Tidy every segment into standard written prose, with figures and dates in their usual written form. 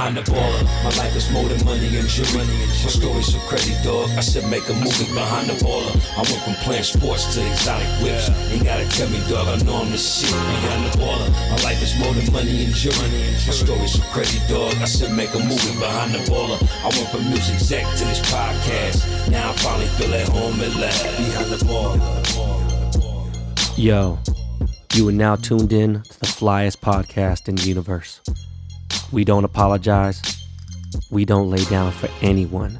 behind the baller. My life is more than money and jewelry. My story's so crazy, dog. I said make a movie behind the baller. I went from playing sports to exotic whips. Ain't gotta tell me, dog, I know I'm the shit behind the baller. My life is more than money and jewelry. My story's so crazy, dog. I said make a movie behind the baller. I went from music exec to this podcast. Now I finally feel at home at last behind the baller. Yo, you are now tuned in to the flyest podcast in the universe. We don't apologize. We don't lay down for anyone.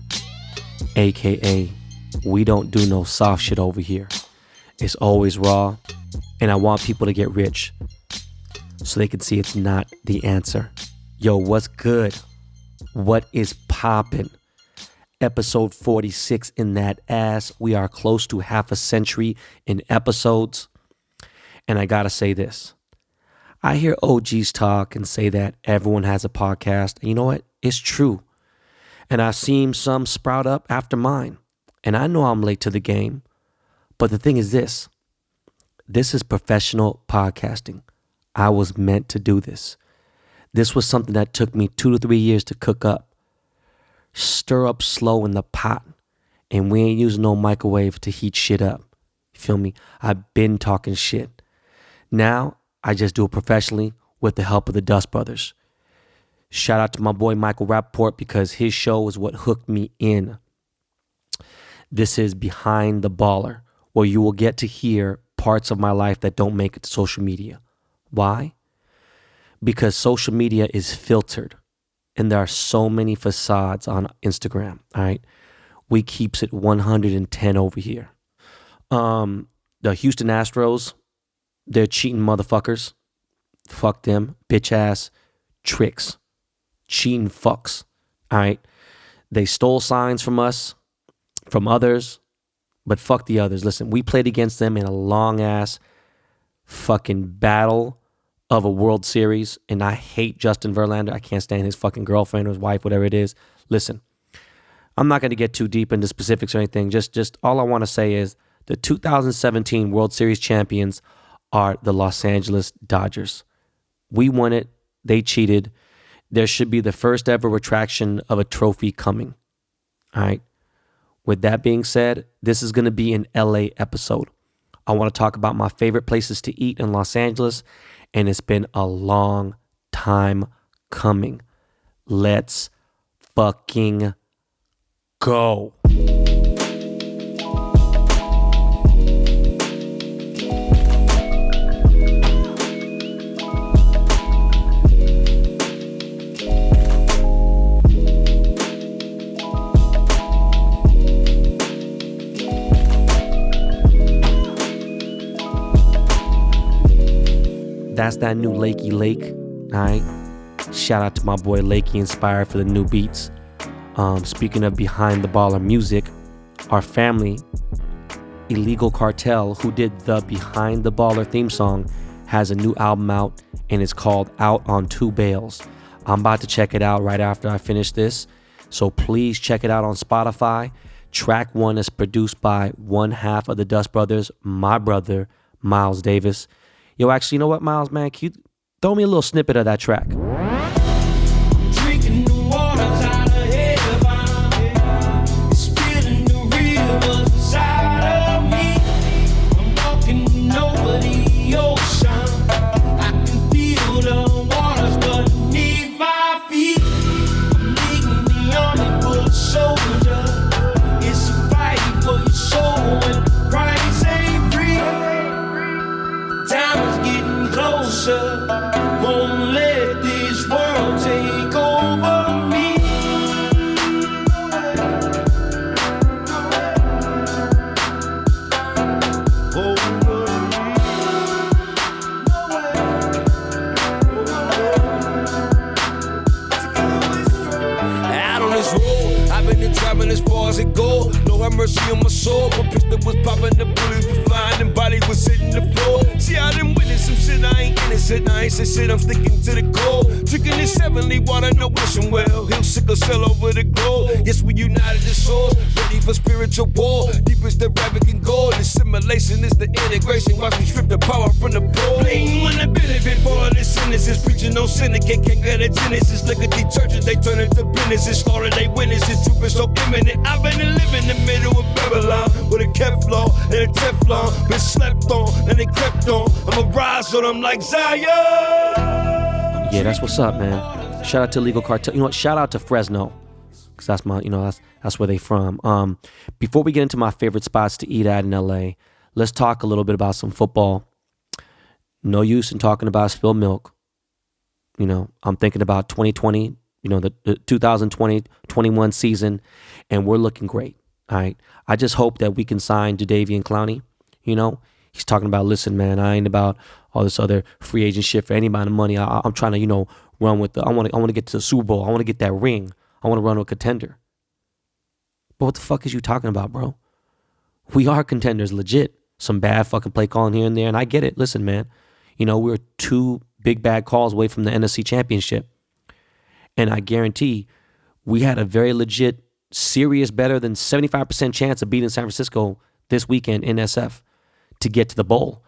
AKA, we don't do no soft shit over here. It's always raw, and I want people to get rich so they can see it's not the answer. Yo, what's good? What is poppin'? Episode 46 in that ass. We are close to half a century in episodes. And I gotta say this. I hear OGs talk and say that everyone has a podcast. And you know what? It's true. And I've seen some sprout up after mine. And I know I'm late to the game. But the thing is this. This is professional podcasting. I was meant to do this. This was something that took me 2 to 3 years to cook up. Stir up slow in the pot. And we ain't using no microwave to heat shit up. You feel me? I've been talking shit. Now, I just do it professionally with the help of the Dust Brothers. Shout out to my boy Michael Rappaport because his show is what hooked me in. This is Behind the Baller, where you will get to hear parts of my life that don't make it to social media. Why? Because social media is filtered, and there are so many facades on Instagram, all right? We keeps it 110 over here. The Houston Astros, they're cheating motherfuckers. Fuck them. Bitch ass tricks. Cheating fucks. All right. They stole signs from us, from others, but fuck the others. Listen, we played against them in a long ass fucking battle of a World Series, and I hate Justin Verlander. I can't stand his fucking girlfriend or his wife, whatever it is. Listen, I'm not going to get too deep into specifics or anything. Just all I want to say is the 2017 World Series champions are the Los Angeles Dodgers. We won it. They cheated. There should be the first ever retraction of a trophy coming. All right. With that being said, this is going to be an LA episode. I want to talk about my favorite places to eat in Los Angeles, and it's been a long time coming. Let's fucking go. That's that new Lakey Lake, all right? Shout out to my boy Lakey Inspired for the new beats. Speaking of Behind the Baller music, our family, Illegal Cartel, who did the Behind the Baller theme song, has a new album out, and it's called Out on Two Bales. I'm about to check it out right after I finish this, so please check it out on Spotify. Track 1 is produced by one half of the Dust Brothers, my brother, Miles Davis. Yo, actually, you know what, Miles, man? Can you throw me a little snippet of that track? Drinking the waters out of heaven, spilling the rivers inside of me. I'm walking over the ocean. I can feel the waters beneath my feet. I'm leading the army full of soldiers. It's a fight for your soul when the price ain't free. Time is getting closer, won't let this door. Lord have mercy on my soul. My pistol was popping, the bullets was flying, and body was hitting the floor. See, I done witnessed some shit, I ain't innocent. I ain't said shit, I'm sticking to the core. Drinking this heavenly water, no wishing well. He'll sickle cell over the globe. Yes, we united the source, ready for spiritual war. Deepest the rabbit can go. The simulation is the integration. Watch me strip the power from the poor. Bling when the benefit for all this sentences. Preaching no syndicate, can't get a genesis. Look at these churches, they turn into businesses. Slaughter they witnesses, truth is so imminent. I've been living in the middle of Babylon with a Kevlar and a Teflon. Been slept on and they crept on. I'm a rise on them like Zion. Yeah, that's what's up, man. Shout out to Legal Cartel. You know what? Shout out to Fresno, because that's my, that's where they from. Before we get into my favorite spots to eat at in LA, let's talk a little bit about some football. No use in talking about spilled milk. I'm thinking about 2020, the 2020-21 season, and we're looking great. All right. I just hope that we can sign Jadeveon Clowney. He's talking about, listen, man, I ain't about all this other free agent shit for any amount of money. I'm trying to, run with I want to get to the Super Bowl. I want to get that ring. I want to run with a contender. But what the fuck is you talking about, bro? We are contenders, legit. Some bad fucking play calling here and there, and I get it. Listen, man, we're 2 big bad calls away from the NFC Championship. And I guarantee we had a very legit, serious, better than 75% chance of beating San Francisco this weekend in SF to get to the bowl.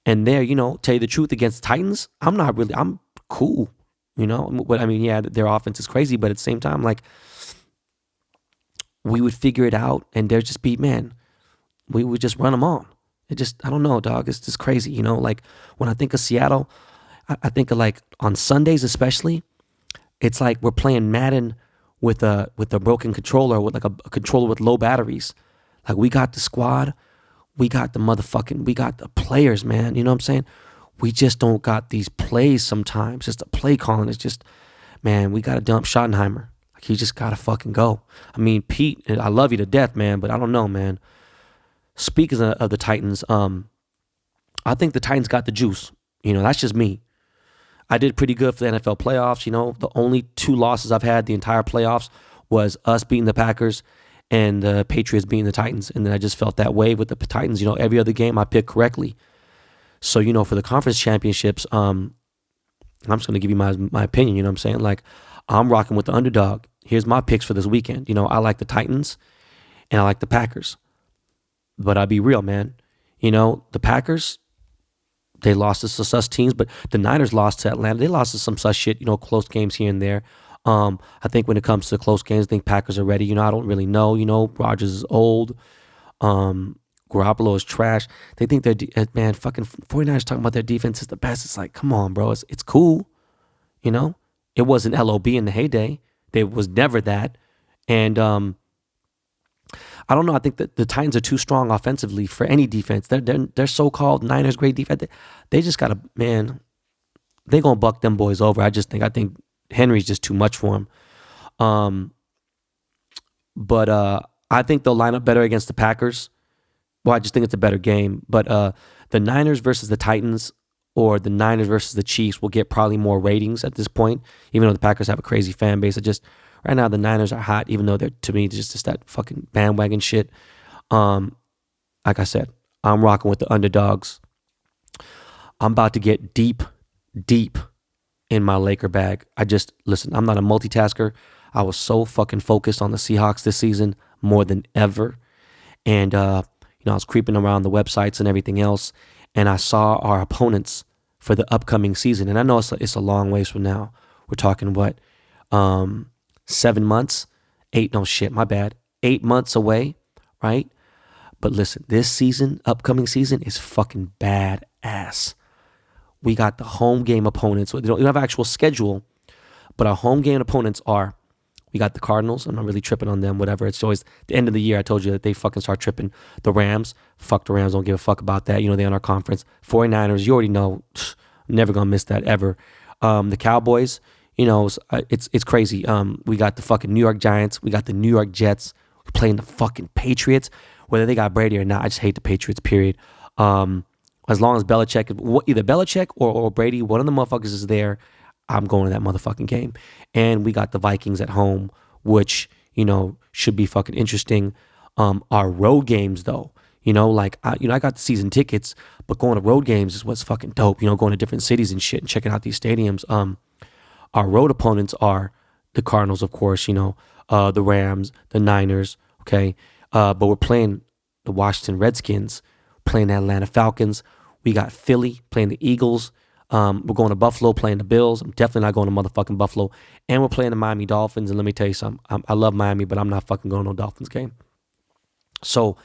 And there, tell you the truth, against the Titans, I'm cool. But I mean, yeah, their offense is crazy, but at the same time, like, we would figure it out and there'd just be, man, we would just run them on. I don't know, dog. It's just crazy, like when I think of Seattle, I think of like on Sundays, especially, it's like we're playing Madden with a broken controller, with like a controller with low batteries. Like, we got the squad, we got the players, man. You know what I'm saying? We just don't got these plays sometimes. Just the play calling is just, man, we got to dump Schottenheimer. Like, he just got to fucking go. I mean, Pete, I love you to death, man, but I don't know, man. Speaking of the Titans, I think the Titans got the juice. That's just me. I did pretty good for the NFL playoffs. The only 2 losses I've had the entire playoffs was us beating the Packers and the Patriots beating the Titans. And then I just felt that way with the Titans. Every other game I picked correctly. So, for the conference championships, I'm just going to give you my opinion. You know what I'm saying? Like, I'm rocking with the underdog. Here's my picks for this weekend. I like the Titans and I like the Packers. But I'll be real, man. The Packers, they lost to sus teams, but the Niners lost to Atlanta. They lost to some sus shit, close games here and there. I think when it comes to close games, I think Packers are ready. I don't really know. Rodgers is old. Garoppolo is trash. They think man, fucking 49ers talking about their defense is the best. It's like, come on, bro. It's cool. It wasn't LOB in the heyday. It was never that. And I don't know. I think that the Titans are too strong offensively for any defense. They're so-called Niners great defense. They just got to, man, they going to buck them boys over. I think Henry's just too much for him. But I think they'll line up better against the Packers. Well, I just think it's a better game. But the Niners versus the Titans or the Niners versus the Chiefs will get probably more ratings at this point, even though the Packers have a crazy fan base. Right now, the Niners are hot, even though they're, to me, just that fucking bandwagon shit. Like I said, I'm rocking with the underdogs. I'm about to get deep in my Laker bag. Listen, I'm not a multitasker. I was so fucking focused on the Seahawks this season more than ever. And, I was creeping around the websites and everything else, and I saw our opponents for the upcoming season. And I know it's a long ways from now. We're talking, 7 months? 8 months away, right? But listen, this season, upcoming season, is fucking badass. We got the home game opponents. We don't have an actual schedule, but our home game opponents are, we got the Cardinals. I'm not really tripping on them, whatever. It's always the end of the year. I told you that they fucking start tripping. The Rams, fuck the Rams. Don't give a fuck about that. They're in our conference. 49ers, you already know. I'm never going to miss that ever. The Cowboys, it's crazy. We got the fucking New York Giants. We got the New York Jets. We're playing the fucking Patriots. Whether they got Brady or not, I just hate the Patriots, period. As long as Belichick, either Belichick or Brady, one of the motherfuckers is there, I'm going to that motherfucking game. And we got the Vikings at home, which, should be fucking interesting. Our road games though, like I got the season tickets, but going to road games is what's fucking dope. Going to different cities and shit and checking out these stadiums. Our road opponents are the Cardinals, of course. The Rams, the Niners. Okay, but we're playing the Washington Redskins, playing the Atlanta Falcons. We got Philly playing the Eagles. We're going to Buffalo playing the Bills. I'm definitely not going to motherfucking Buffalo. And we're playing the Miami Dolphins. And let me tell you something. I love Miami, but I'm not fucking going to no Dolphins game. So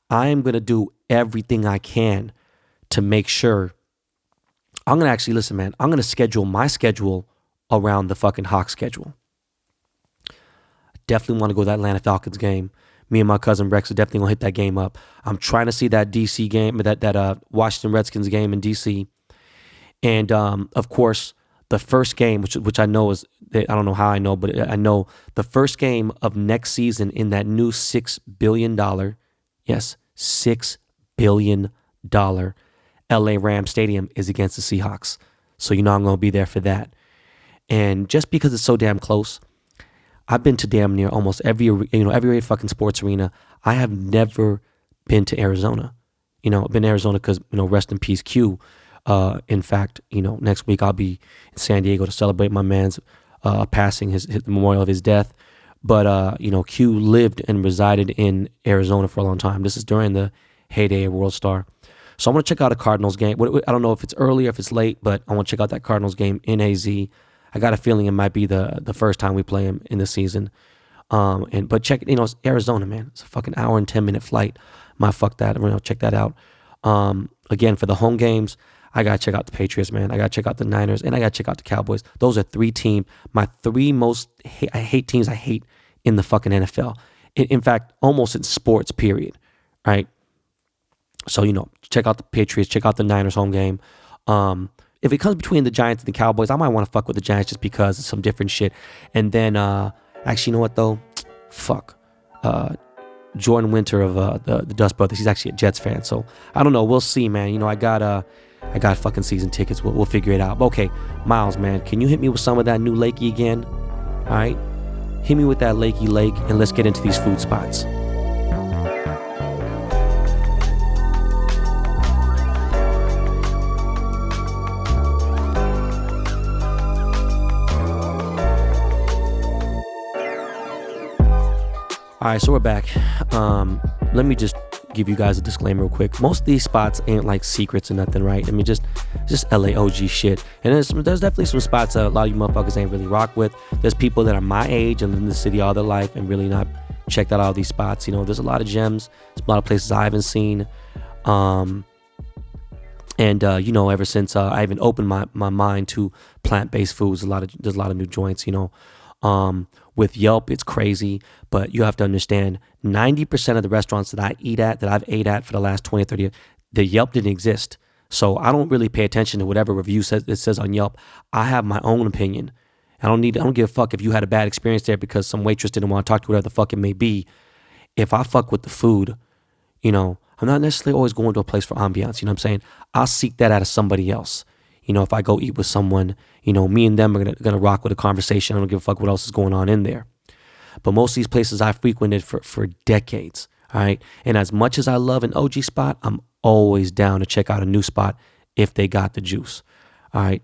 I am going to do everything I can to make sure. I'm going to actually, listen, man, I'm going to schedule my schedule around the fucking Hawks schedule. Definitely want to go to that Atlanta Falcons game. Me and my cousin Rex are definitely going to hit that game up. I'm trying to see that DC game, that Washington Redskins game in DC. And, of course, the first game, which I know is, I don't know how I know, but I know the first game of next season in that new $6 billion, yes, $6 billion LA Rams Stadium is against the Seahawks. So, I'm going to be there for that. And just because it's so damn close, I've been to damn near almost every fucking sports arena. I have never been to Arizona. I've been to Arizona because, rest in peace, Q. In fact, next week I'll be in San Diego to celebrate my man's passing, the memorial of his death. But, Q lived and resided in Arizona for a long time. This is during the heyday of World Star. So I want to check out a Cardinals game. I don't know if it's early or if it's late, but I want to check out that Cardinals game in AZ. I got a feeling it might be the first time we play him in the season. But check, it's Arizona, man. It's a fucking hour and 10-minute flight. Might fuck that. Check that out. Again, for the home games, I got to check out the Patriots, man. I got to check out the Niners, and I got to check out the Cowboys. Those are my three most teams I hate in the fucking NFL. In fact, almost in sports, period. Right? So, check out the Patriots, check out the Niners home game. If it comes between the Giants and the Cowboys, I might want to fuck with the Giants just because it's some different shit. And then, actually, you know what, though? Fuck. Jordan Winter of the Dust Brothers, he's actually a Jets fan. So, I don't know. We'll see, man. I got fucking season tickets. We'll figure it out. But okay, Miles, man, can you hit me with some of that new Lakey again? All right? Hit me with that Lakey Lake, and let's get into these food spots. All right, so we're back. Let me just give you guys a disclaimer real quick. Most of these spots ain't like secrets or nothing, right? I mean, just LAOG shit. And there's definitely some spots that a lot of you motherfuckers ain't really rock with. There's people that are my age and live in the city all their life and really not checked out all these spots. There's a lot of gems. There's a lot of places I haven't seen. Ever since I even opened my mind to plant-based foods, there's a lot of new joints, With Yelp, it's crazy, but you have to understand 90% of the restaurants that I've ate at for the last 20 or 30 years, the Yelp didn't exist. So I don't really pay attention to whatever review it says on Yelp. I have my own opinion. I don't give a fuck if you had a bad experience there because some waitress didn't want to talk to you, whatever the fuck it may be. If I fuck with the food, I'm not necessarily always going to a place for ambiance, you know what I'm saying? I'll seek that out of somebody else. If I go eat with someone, me and them are gonna rock with a conversation. I don't give a fuck what else is going on in there. But most of these places I frequented for decades, all right? And as much as I love an OG spot, I'm always down to check out a new spot if they got the juice, all right?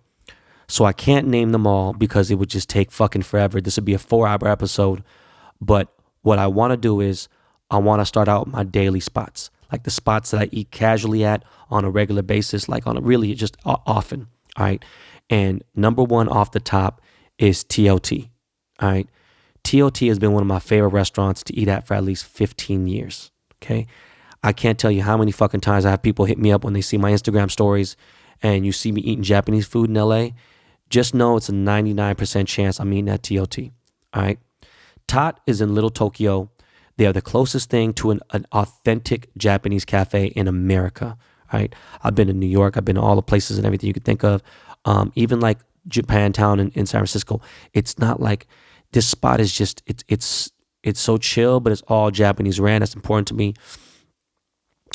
So I can't name them all because it would just take fucking forever. This would be a 4-hour episode. But what I want to do is I want to start out my daily spots, like the spots that I eat casually at on a regular basis, like on a really just often, all right? And number one off the top is TLT, all right? TLT has been one of my favorite restaurants to eat at for at least 15 years, okay? I can't tell you how many fucking times I have people hit me up when they see my Instagram stories and you see me eating Japanese food in LA. Just know it's a 99% chance I'm eating at TLT, all right? Tot is in Little Tokyo. They are the closest thing to an authentic Japanese cafe in America, right? I've been to New York. I've been to all the places and everything you could think of. Even like Japantown in San Francisco. It's not like this spot is just, it's so chill, but it's all Japanese ran. That's important to me.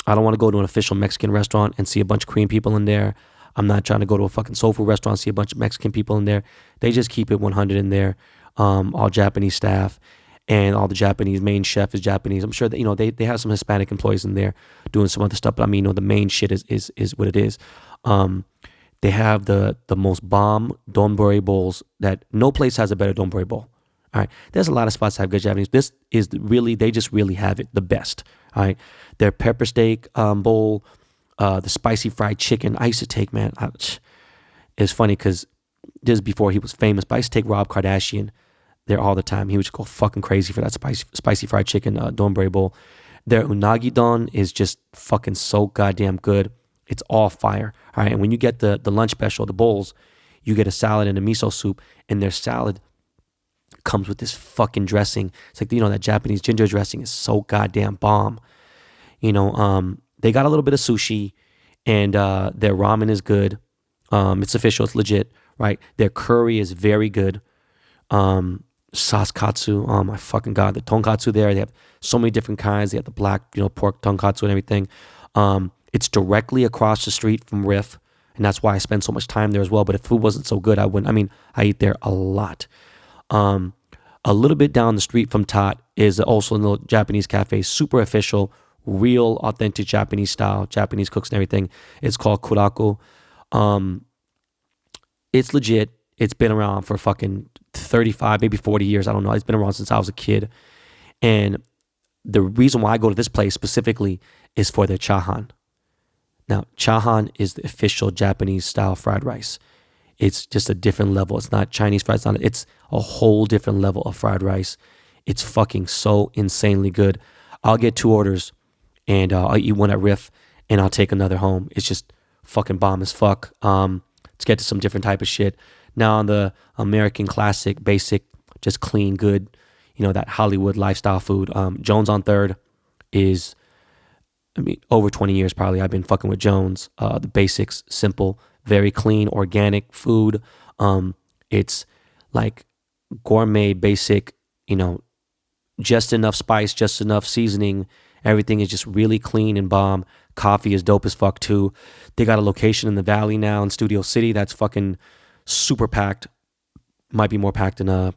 I don't want to go to an official Mexican restaurant and see a bunch of Korean people in there. I'm not trying to go to a fucking soul food restaurant and see a bunch of Mexican people in there. They just keep it 100 in there. All Japanese staff. and all the Japanese, main chef is Japanese. I'm sure that, you know, they have some Hispanic employees in there doing some other stuff, but I mean, you know, the main shit is what it is. They have the most bomb donburi bowls that no place has a better donburi bowl. All right. There's a lot of spots that have good Japanese. This is really, they just really have it the best. All right. Their pepper steak bowl, the spicy fried chicken. I used to take, man, it's funny because this is before he was famous, but I used to take Rob Kardashian there all the time. He would just go fucking crazy for that spicy fried chicken donburi bowl. Their unagi don is just fucking so goddamn good. It's all fire. All right. And when you get the lunch special, the bowls, you get a salad and a miso soup, and their salad comes with this fucking dressing. It's like, you know, that Japanese ginger dressing is so goddamn bomb. You know, they got a little bit of sushi, and their ramen is good. It's official, it's legit, right? Their curry is very good. Saskatsu, oh my fucking God, the tonkatsu there, they have so many different kinds. They have the black, you know, pork tonkatsu and everything. It's directly across the street from Riff, and that's why I spend so much time there as well. But if food wasn't so good, I wouldn't. I mean, I eat there a lot. A little bit down the street from Tot is also a little Japanese cafe, super official, real authentic Japanese style, Japanese cooks and everything. It's called Kuraku. It's legit. It's been around for fucking 35, maybe 40 years. I don't know. It's been around since I was a kid. And the reason why I go to this place specifically is for their chahan. Now, chahan is the official Japanese style fried rice. It's just a different level. It's not Chinese fried rice. It's a whole different level of fried rice. It's fucking so insanely good. I'll get 2 orders, and I'll eat one at Riff, and I'll take another home. It's just fucking bomb as fuck. Let's get to some different type of shit. Now on the American classic, basic, just clean, good, you know, that Hollywood lifestyle food. Jones on 3rd is, I mean, over 20 years probably I've been fucking with Jones. The basics, simple, very clean, organic food. It's like gourmet, basic, you know, just enough spice, just enough seasoning. Everything is just really clean and bomb. Coffee is dope as fuck too. They got a location in the Valley now in Studio City that's fucking super packed. Might be more packed than the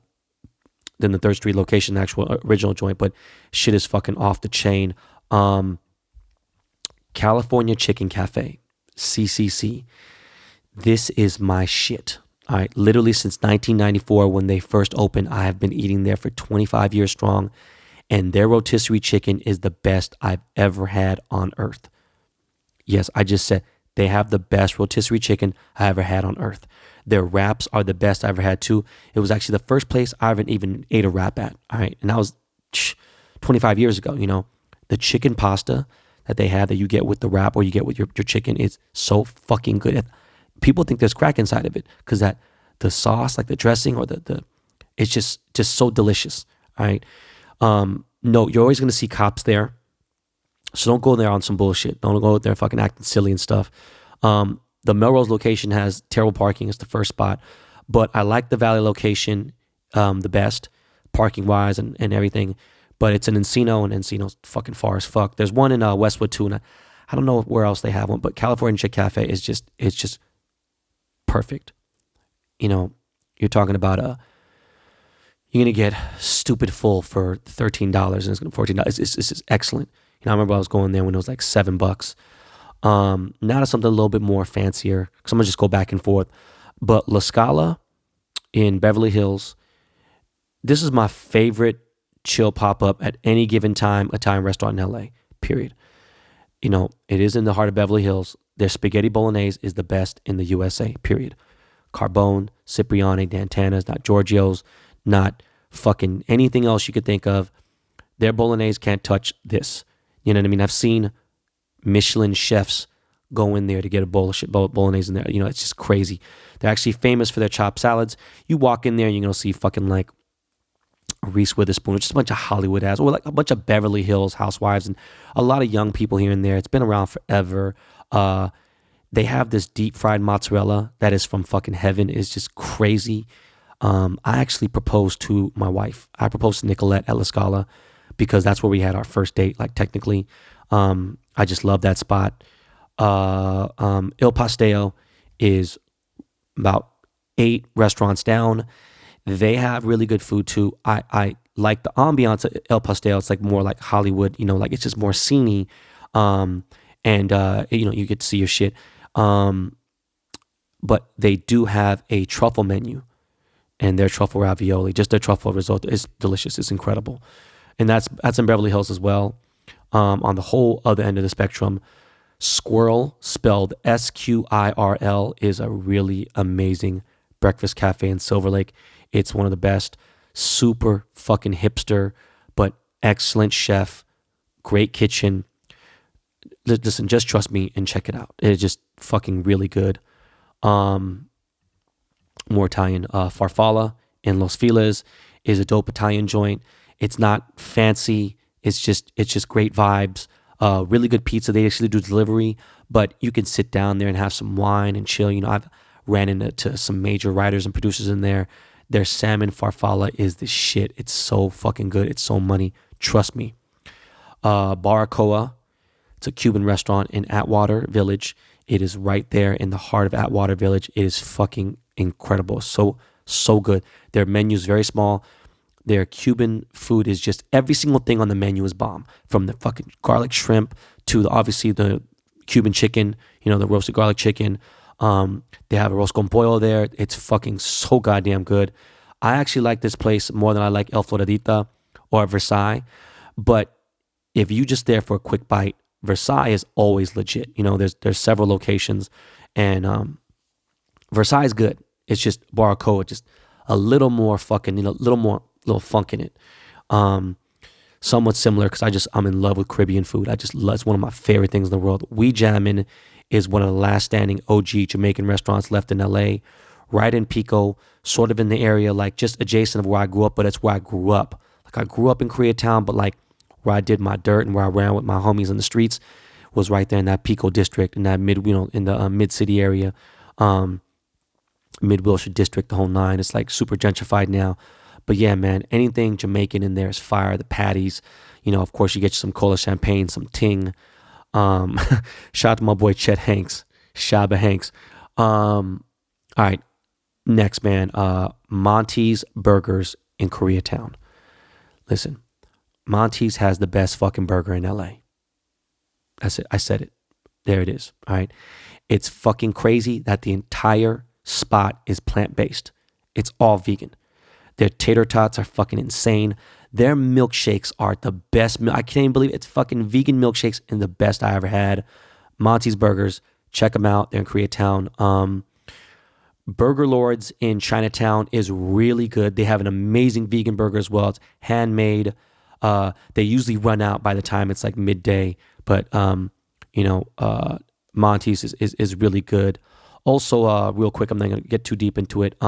3rd Street location, the actual original joint, but shit is fucking off the chain. California Chicken Cafe, CCC. This is my shit. All right, literally since 1994 when they first opened, I have been eating there for 25 years strong, and their rotisserie chicken is the best I've ever had on earth. Yes, I just said they have the best rotisserie chicken I ever had on earth. Their wraps are the best I ever had too. It was actually the first place I ever even ate a wrap at. All right, and that was 25 years ago. You know, the chicken pasta that they have that you get with the wrap or you get with your chicken is so fucking good. People think there's crack inside of it because that the sauce, like the dressing or the it's just so delicious. All right. No, you're always gonna see cops there, so don't go there on some bullshit. Don't go there fucking acting silly and stuff. The Melrose location has terrible parking. It's the first spot, but I like the Valley location the best parking wise and everything. But it's in Encino, and Encino's fucking far as fuck. There's one in Westwood too, and I don't know where else they have one, but California Chick Cafe is just perfect. You know, you're talking about you're gonna get stupid full for $13 and it's gonna $14. It's just excellent. You know, I remember I was going there when it was like $7. Now to something a little bit more fancier, because I'm gonna just go back and forth. But La Scala in Beverly Hills, this is my favorite chill pop-up at any given time, Italian restaurant in LA, period. You know, it is in the heart of Beverly Hills. Their spaghetti bolognese is the best in the USA, period. Carbone, Cipriani, Dantana's, not Giorgio's, not fucking anything else you could think of. Their bolognese can't touch this. You know what I mean? I've seen Michelin chefs go in there to get a bowl of shit, bolognese in there. You know, it's just crazy. They're actually famous for their chopped salads. You walk in there and you're going to see fucking like Reese Witherspoon, just a bunch of Hollywood ass, or like a bunch of Beverly Hills housewives and a lot of young people here and there. It's been around forever. They have this deep fried mozzarella that is from fucking heaven. It's just crazy. I actually proposed to my wife. I proposed to Nicolette at La Scala because that's where we had our first date, like technically. I just love that spot. Il Pastel is about 8 restaurants down. They have really good food too. I like the ambiance at El Pastel. It's like more like Hollywood, like it's just more sceney. You get to see your shit. But they do have a truffle menu, and their truffle ravioli, just their truffle risotto is delicious. It's incredible. And that's in Beverly Hills as well. On the whole other end of the spectrum, Squirrel, spelled Sqirl, is a really amazing breakfast cafe in Silver Lake. It's one of the best. Super fucking hipster, but excellent chef. Great kitchen. Listen, just trust me and check it out. It's just fucking really good. More Italian. Farfalla in Los Feliz is a dope Italian joint. It's not fancy. It's just great vibes. Really good pizza. They actually do delivery, but you can sit down there and have some wine and chill. I've ran into some major writers and producers in there. Their salmon farfalla is the shit. It's so fucking good. It's so money. Trust me. Baracoa. It's a Cuban restaurant in Atwater Village. It is right there in the heart of Atwater Village. It is fucking incredible. So good. Their menu is very small. Their Cuban food is just, every single thing on the menu is bomb. From the fucking garlic shrimp to obviously the Cuban chicken, the roasted garlic chicken. They have a arroz con pollo there. It's fucking so goddamn good. I actually like this place more than I like El Floridita or Versailles. But if you just there for a quick bite, Versailles is always legit. There's several locations, and Versailles is good. It's just Baracoa, just a little more fucking, little funk in it. Somewhat similar because I'm in love with Caribbean food. It's one of my favorite things in the world. We Jammin' is one of the last standing OG Jamaican restaurants left in LA, right in Pico, sort of in the area, like just adjacent of where I grew up, but it's where I grew up. Like I grew up in Koreatown, but like where I did my dirt and where I ran with my homies in the streets was right there in that Pico district, in that in the mid-city area, mid-Wilshire district, the whole nine. It's like super gentrified now. But yeah, man, anything Jamaican in there is fire. The patties, of course you get some cola champagne, some ting. Shout out to my boy Chet Hanks, Shabba Hanks. All right, next, man, Monty's Burgers in Koreatown. Listen, Monty's has the best fucking burger in LA. That's it. I said it. There it is. All right. It's fucking crazy that the entire spot is plant-based. It's all vegan. Their tater tots are fucking insane. Their milkshakes are the best. I can't even believe it. It's fucking vegan milkshakes and the best I ever had. Monty's Burgers. Check them out. They're in Koreatown. Burger Lords in Chinatown is really good. They have an amazing vegan burger as well. It's handmade. They usually run out by the time it's like midday, but Monty's is really good. Also, real quick, I'm not gonna get too deep into it.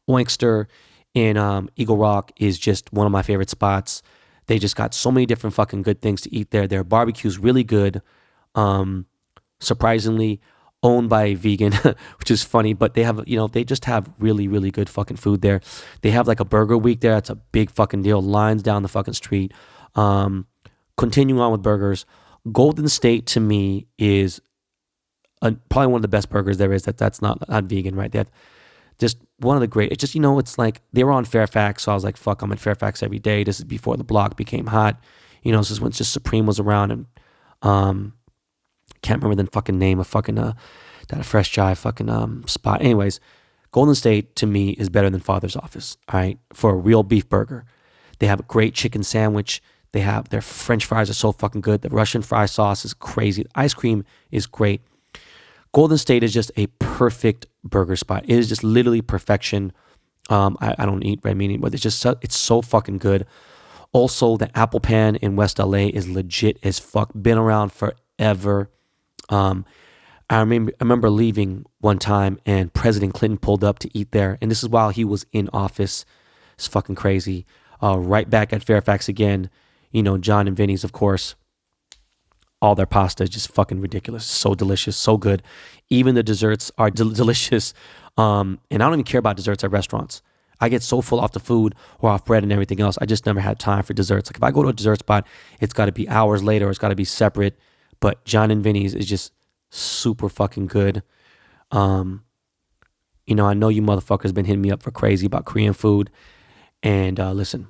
Oinkster in Eagle Rock is just one of my favorite spots. They just got so many different fucking good things to eat there. Their barbecue's really good. Surprisingly owned by a vegan, which is funny, but they have, they just have really, really good fucking food there. They have like a burger week there. It's a big fucking deal. Lines down the fucking street. Continuing on with burgers, Golden State to me is probably one of the best burgers there is. That's not vegan, right? They have just one of the great. It's just, it's like they were on Fairfax, so I was like, fuck, I'm in Fairfax every day. This is before the block became hot. This is when just Supreme was around, and can't remember the fucking name of fucking that Fresh Jive fucking spot. Anyways, Golden State to me is better than Father's Office. All right, for a real beef burger, they have a great chicken sandwich. They have their French fries are so fucking good. The Russian fry sauce is crazy. The ice cream is great. Golden State is just a perfect burger spot. It is just literally perfection. I don't eat red meat, but it's so fucking good. Also, the Apple Pan in West LA is legit as fuck. Been around forever. I remember leaving one time and President Clinton pulled up to eat there. And this is while he was in office. It's fucking crazy. Right back at Fairfax again. John and Vinny's, of course. All their pasta is just fucking ridiculous. So delicious, so good. Even the desserts are delicious. And I don't even care about desserts at restaurants. I get so full off the food or off bread and everything else. I just never had time for desserts. Like if I go to a dessert spot, it's got to be hours later or it's got to be separate. But John and Vinny's is just super fucking good. I know you motherfuckers been hitting me up for crazy about Korean food. And listen,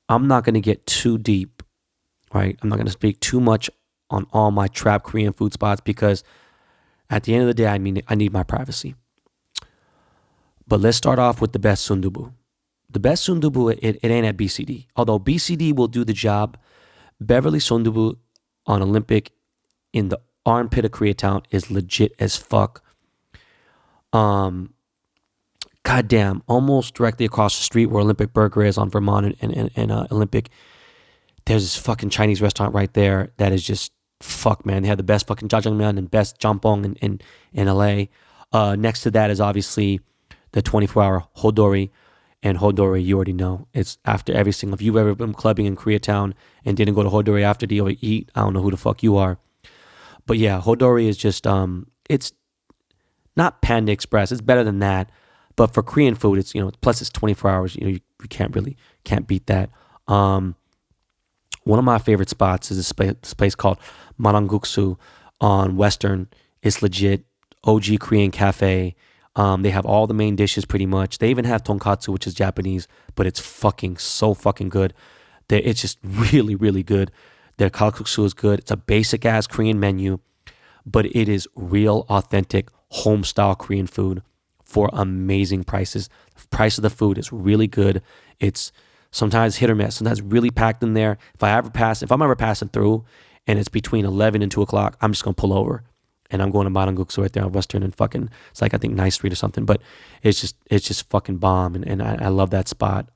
I'm not going to get too deep, right? I'm not going to speak too much on all my trap Korean food spots because at the end of the day, I need my privacy. But let's start off with the best sundubu. The best sundubu, it ain't at BCD. Although BCD will do the job, Beverly Sundubu on Olympic in the armpit of Koreatown is legit as fuck. Goddamn, almost directly across the street where Olympic Burger is on Vermont and Olympic, there's this fucking Chinese restaurant right there that is just fuck, man. They have the best fucking jjajangmyeon and best jampong in LA. Next to that is obviously the 24-hour Hodori. And Hodori, you already know, it's after every single, if you've ever been clubbing in Koreatown and didn't go to Hodori after to eat, I don't know who the fuck you are. But yeah, Hodori is just, it's not Panda Express. It's better than that. But for Korean food, it's, plus it's 24 hours. You can't beat that. One of my favorite spots is this place called Maranguksu on Western. It's legit. OG Korean cafe. They have all the main dishes pretty much. They even have tonkatsu, which is Japanese, but it's so fucking good. It's just really, really good. Their kalguksu is good. It's a basic ass Korean menu, but it is real, authentic, home style Korean food for amazing prices. The price of the food is really good. It's sometimes hit or miss. Sometimes really packed in there. If I'm ever passing through and it's between 11 and 2 o'clock, I'm just going to pull over and I'm going to Maranguksu right there on Western and fucking, it's like, I think 9th Street or something, but it's just fucking bomb. And I love that spot.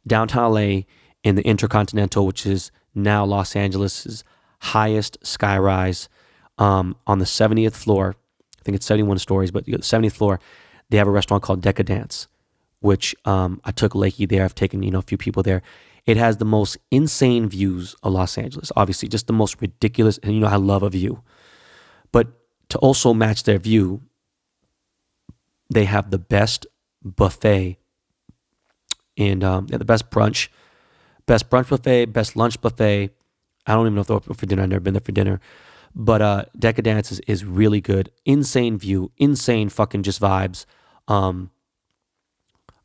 Downtown LA in the Intercontinental, which is now Los Angeles' highest skyrise, on the 70th floor, I think it's 71 stories, but the 70th floor, they have a restaurant called Decadence, which I took Lakey there. I've taken, a few people there. It has the most insane views of Los Angeles, obviously, just the most ridiculous, and I love a view. But to also match their view, they have the best buffet and the best brunch buffet, best lunch buffet. I don't even know if they're open for dinner. I've never been there for dinner. But Decadence is really good. Insane view, insane fucking just vibes.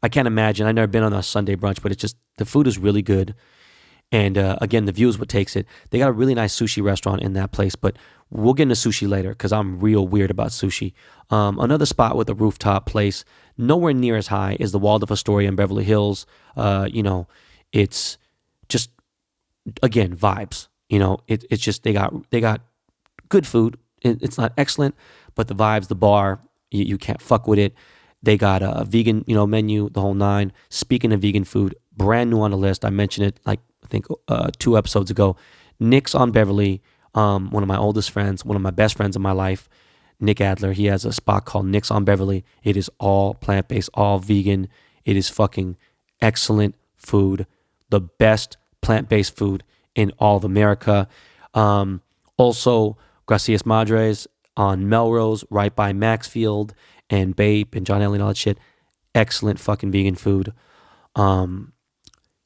I can't imagine. I've never been on a Sunday brunch, but it's just, the food is really good. And again, the view is what takes it. They got a really nice sushi restaurant in that place, but we'll get into sushi later because I'm real weird about sushi. Another spot with a rooftop place, nowhere near as high, is the Waldorf Astoria in Beverly Hills. It's just, again, vibes. It's just, they got good food. It's not excellent, but the vibes, the bar, you can't fuck with it. They got a vegan, menu, the whole nine. Speaking of vegan food, brand new on the list. I mentioned it I think 2 episodes ago. Nick's on Beverly, one of my oldest friends, one of my best friends in my life, Nick Adler. He has a spot called Nick's on Beverly. It is all plant-based, all vegan. It is fucking excellent food. The best plant-based food in all of America. Also, Gracias Madres on Melrose, right by Maxfield and Bape and John Ellie and all that shit. Excellent fucking vegan food.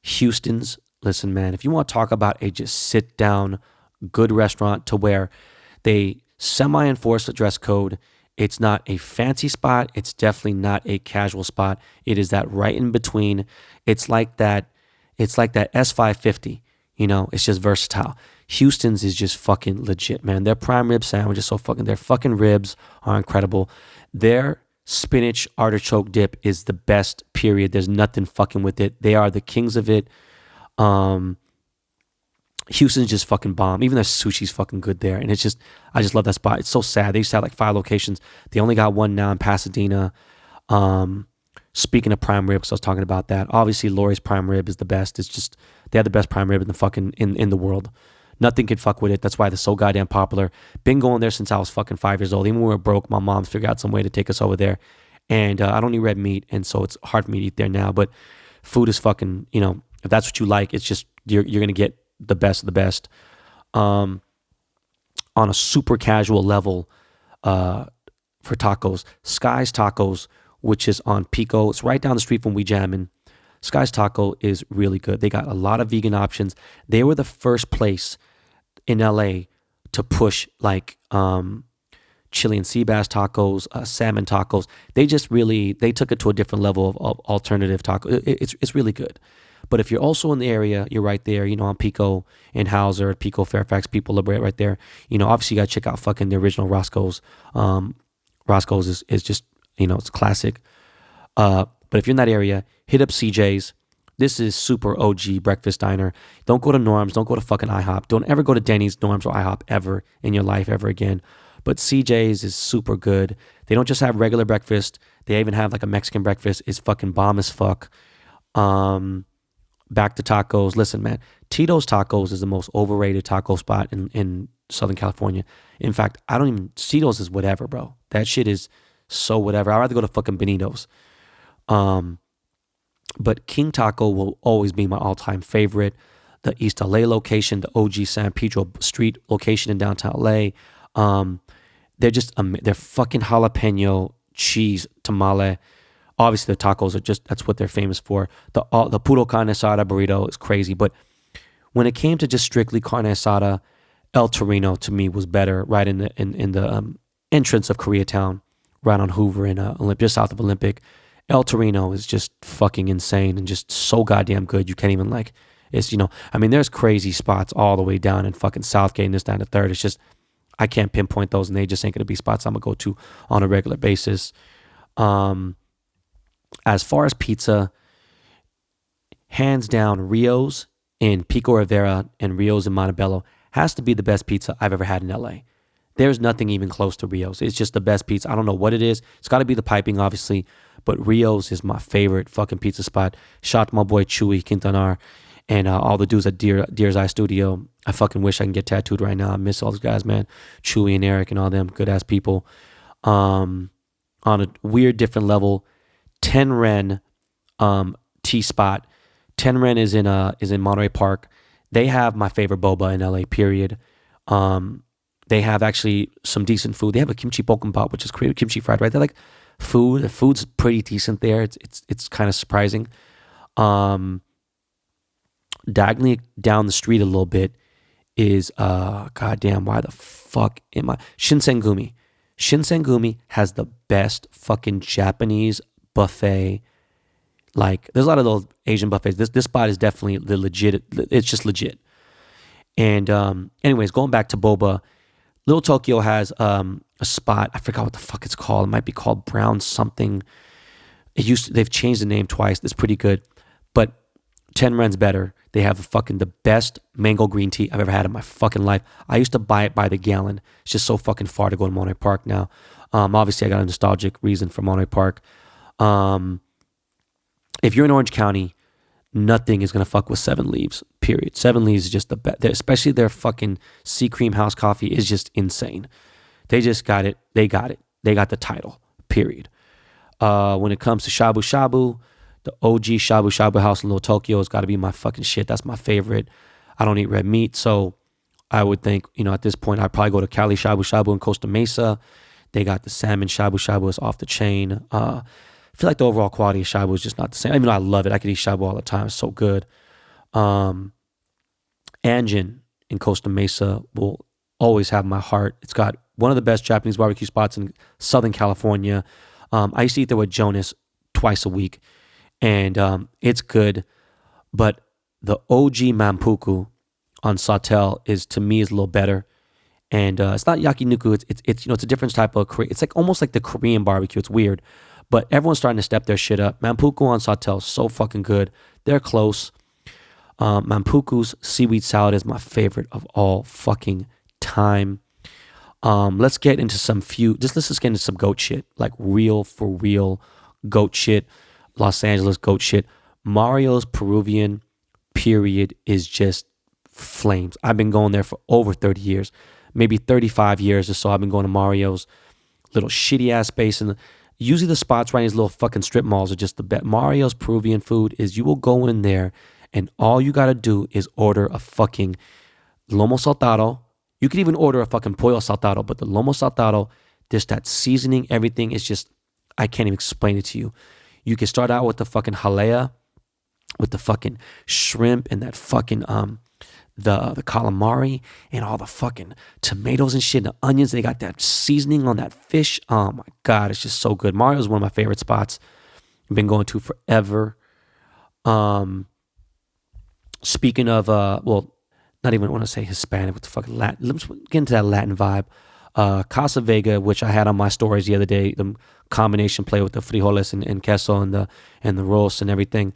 Houston's, listen, man, if you want to talk about a just sit down good restaurant to where they semi-enforce the dress code, it's not a fancy spot. It's definitely not a casual spot. It is that right in between. It's like that S550, it's just versatile. Houston's is just fucking legit, man. Their prime rib sandwich is their fucking ribs are incredible. Their spinach artichoke dip is the best, period. There's nothing fucking with it. They are the kings of it. Houston's just fucking bomb. Even their sushi's fucking good there. And I just love that spot. It's so sad. They used to have like 5 locations. They only got one now in Pasadena. Speaking of prime rib, because I was talking about that, obviously Lori's prime rib is the best. It's just, they have the best prime rib in the fucking, in the world. Nothing can fuck with it. That's why they're so goddamn popular. Been going there since I was fucking 5 years old. Even when we were broke, my mom figured out some way to take us over there. And I don't eat red meat, and so it's hard for me to eat there now. But food is fucking, if that's what you like, it's just, you're going to get the best of the best. On a super casual level for tacos, Sky's Tacos, which is on Pico. It's right down the street from We Jammin'. Sky's Taco is really good. They got a lot of vegan options. They were the first place in LA to push like chili and sea bass tacos, salmon tacos. They just really, they took it to a different level of alternative taco. It's really good. But if you're also in the area, you're right there, on Pico and Hauser, Pico, Fairfax, Pico, La Brea, right there. Obviously you got to check out fucking the original Roscoe's. Roscoe's is just, it's classic. But if you're in that area, hit up CJ's. This is super OG breakfast diner. Don't go to Norm's. Don't go to fucking IHOP. Don't ever go to Denny's, Norm's, or IHOP ever in your life ever again. But CJ's is super good. They don't just have regular breakfast. They even have like a Mexican breakfast. It's fucking bomb as fuck. Back to tacos. Listen, man, Tito's Tacos is the most overrated taco spot in Southern California. In fact, Tito's is whatever, bro. That shit is so whatever. I'd rather go to fucking Benito's. But King Taco will always be my all-time favorite. The East LA location, the OG San Pedro Street location in downtown LA. They're fucking jalapeno cheese tamale. Obviously, the tacos are that's what they're famous for. The puro carne asada burrito is crazy. But when it came to just strictly carne asada, El Torino to me was better. Right in the entrance of Koreatown, right on Hoover and just south of Olympic. El Torino is just fucking insane and just so goddamn good. You can't even there's crazy spots all the way down in fucking Southgate and this, down to Third. It's just, I can't pinpoint those, and they just ain't going to be spots I'm going to go to on a regular basis. As far as pizza, hands down, Rio's in Pico Rivera and Rio's in Montebello has to be the best pizza I've ever had in LA. There's nothing even close to Rio's. It's just the best pizza. I don't know what it is. It's got to be the piping, obviously, but Rio's is my favorite fucking pizza spot. Shout out to my boy Chewy Quintanar and all the dudes at Deer's Eye Studio. I fucking wish I can get tattooed right now. I miss all those guys, man. Chewy and Eric and all them good ass people. On a weird different level, Ten Ren T Spot. Ten Ren is in Monterey Park. They have my favorite boba in LA. Period. They have actually some decent food. They have a kimchi bokkeumbap, which is Korean kimchi fried right. They're like food. The food's pretty decent there. It's kind of surprising. Diagonally down the street a little bit is goddamn, why the fuck am I? Shinsengumi. Shinsengumi has the best fucking Japanese buffet. Like, there's a lot of those Asian buffets. This spot is definitely the legit. It's just legit. And anyways, going back to boba, Little Tokyo has a spot. I forgot what the fuck it's called. It might be called Brown something. They've changed the name twice. It's pretty good. But Ten Ren's better. They have the best mango green tea I've ever had in my fucking life. I used to buy it by the gallon. It's just so fucking far to go to Monterey Park now. Obviously, I got a nostalgic reason for Monterey Park. If you're in Orange County, nothing is going to fuck with Seven Leaves, period. Seven Leaves is just the best. Especially their fucking Sea Cream House coffee is just insane. They just got it. They got it. They got the title, period. When it comes to Shabu Shabu, the OG Shabu Shabu House in Little Tokyo has got to be my fucking shit. That's my favorite. I don't eat red meat, so I would think, at this point, I'd probably go to Cali Shabu Shabu in Costa Mesa. They got the salmon Shabu Shabu. It's off the chain. I feel like the overall quality of shabu is just not the same. Even though I love it. I could eat shabu all the time. It's so good. Anjin in Costa Mesa will always have my heart. It's got one of the best Japanese barbecue spots in Southern California. I used to eat there with Jonas twice a week. And it's good. But the OG Mampuku on Sawtell is, to me, is a little better. And it's not yakiniku. It's a different type of Korean. It's like almost like the Korean barbecue. It's weird. But everyone's starting to step their shit up. Mampuku on Sawtell is so fucking good. They're close. Mampuku's seaweed salad is my favorite of all fucking time. Let's get into let's just get into some goat shit. Like real for real goat shit. Los Angeles goat shit. Mario's Peruvian, period, is just flames. I've been going there for over 30 years. Maybe 35 years or so I've been going to Mario's. Little shitty ass space. And usually the spots right in these little fucking strip malls are just the best. Mario's Peruvian food is, you will go in there and all you got to do is order a fucking lomo saltado. You could even order a fucking pollo saltado, but the lomo saltado, just that seasoning, everything is just, I can't even explain it to you. You can start out with the fucking halea, with the fucking shrimp and that fucking, the calamari and all the fucking tomatoes and shit and the onions. They got that seasoning on that fish. Oh my God, it's just so good. Mario's one of my favorite spots. I've been going to forever. Speaking of, well, not even want to say Hispanic, what the fuck, Latin. Let's get into that Latin vibe. Casa Vega, which I had on my stories the other day, the combination play with the frijoles and queso and the roast and everything.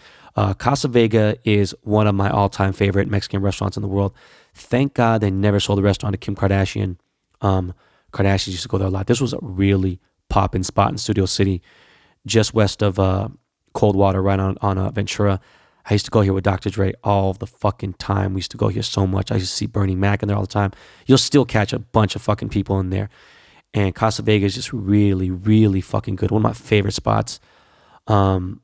Casa Vega is one of my all-time favorite Mexican restaurants in the world. Thank God they never sold the restaurant to Kim Kardashian. Kardashians used to go there a lot. This was a really poppin' spot in Studio City, just west of Coldwater, right on Ventura. I used to go here with Dr. Dre all the fucking time. We used to go here so much. I used to see Bernie Mac in there all the time. You'll still catch a bunch of fucking people in there. And Casa Vega is just really, really fucking good. One of my favorite spots. Don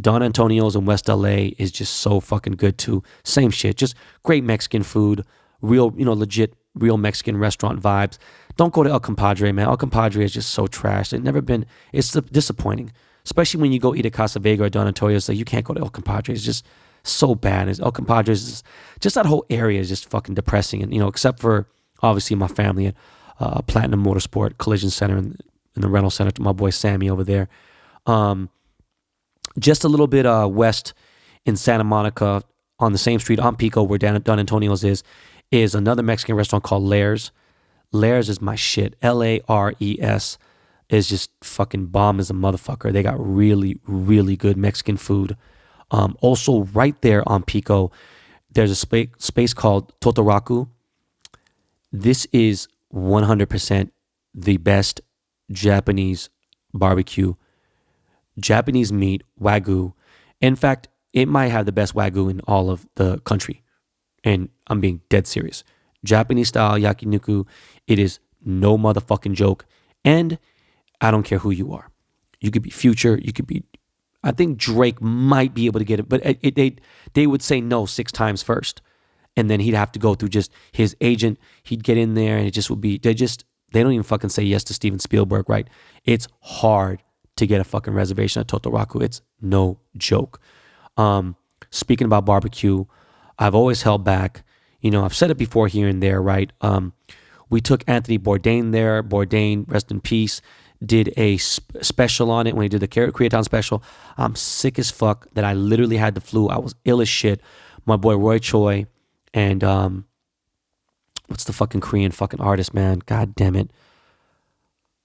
Antonio's in West LA is just so fucking good too. Same shit. Just great Mexican food. Real, legit, real Mexican restaurant vibes. Don't go to El Compadre, man. El Compadre is just so trash. It's disappointing. Especially when you go eat at Casa Vega or Don Antonio's, like you can't go to El Compadre. It's just so bad. El Compadre is just that whole area is just fucking depressing. And except for obviously my family at Platinum Motorsport Collision Center in the rental center to my boy Sammy over there. Just a little bit west in Santa Monica on the same street on Pico where Don Antonio's is another Mexican restaurant called Lares. Lares is my shit. Lares is just fucking bomb as a motherfucker. They got really, really good Mexican food. Also, right there on Pico, there's a space called Totoraku. This is 100% the best Japanese barbecue. Japanese meat, Wagyu. In fact, it might have the best Wagyu in all of the country. And I'm being dead serious. Japanese style yakiniku, it is no motherfucking joke. And I don't care who you are. You could be Future. You could be, I think Drake might be able to get it, but they would say no 6 times first. And then he'd have to go through just his agent. He'd get in there and it just would be, they don't even fucking say yes to Steven Spielberg, right? It's hard to get a fucking reservation at Totoraku. It's no joke. Speaking about barbecue, I've always held back. I've said it before here and there, right? We took Anthony Bourdain there. Bourdain, rest in peace, did a special on it when he did the Koreatown special. I'm sick as fuck that I literally had the flu. I was ill as shit. My boy Roy Choi and what's the fucking Korean fucking artist, man? God damn it.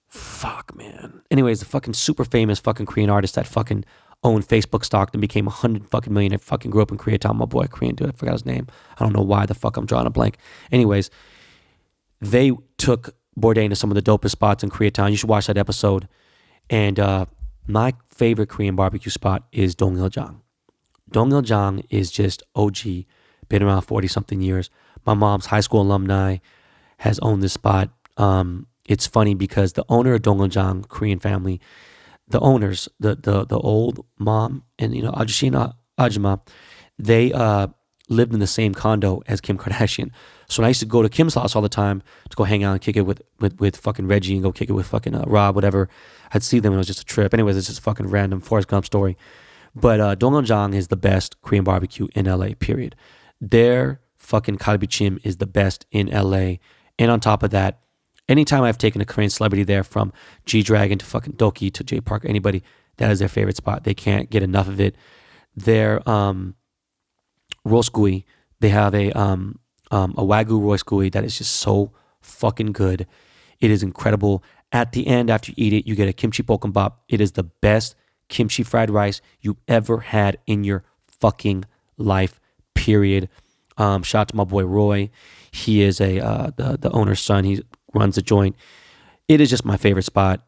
Fuck, man. Anyways, the fucking super famous fucking Korean artist that fucking owned Facebook stock and became 100 fucking million and fucking grew up in Koreatown. My boy, Korean dude, I forgot his name. I don't know why the fuck I'm drawing a blank. Anyways, they took Bourdain to some of the dopest spots in Koreatown. You should watch that episode. And my favorite Korean barbecue spot is Dongiljeong. Dongiljeong is just OG, been around 40-something years. My mom's high school alumni has owned this spot. It's funny because the owner of Dongiljeong, Korean family, the owners, the old mom and Ajishina Ajima, they lived in the same condo as Kim Kardashian. So when I used to go to Kim's house all the time to go hang out and kick it with fucking Reggie and go kick it with fucking Rob, whatever, I'd see them and it was just a trip. Anyways, it's just a fucking random Forrest Gump story. But Dongiljeong is the best Korean barbecue in LA, period. Their fucking kalbichim is the best in LA. And on top of that, anytime I've taken a Korean celebrity there, from G-Dragon to fucking Doki to Jay Parker, anybody, that is their favorite spot. They can't get enough of it. Their roast gooey, they have a Wagyu roast gooey that is just so fucking good. It is incredible. At the end, after you eat it, you get a kimchi bokkeumbap. It is the best kimchi fried rice you ever had in your fucking life, period. Shout out to my boy Roy. He is the owner's son. He runs the joint. It is just my favorite spot.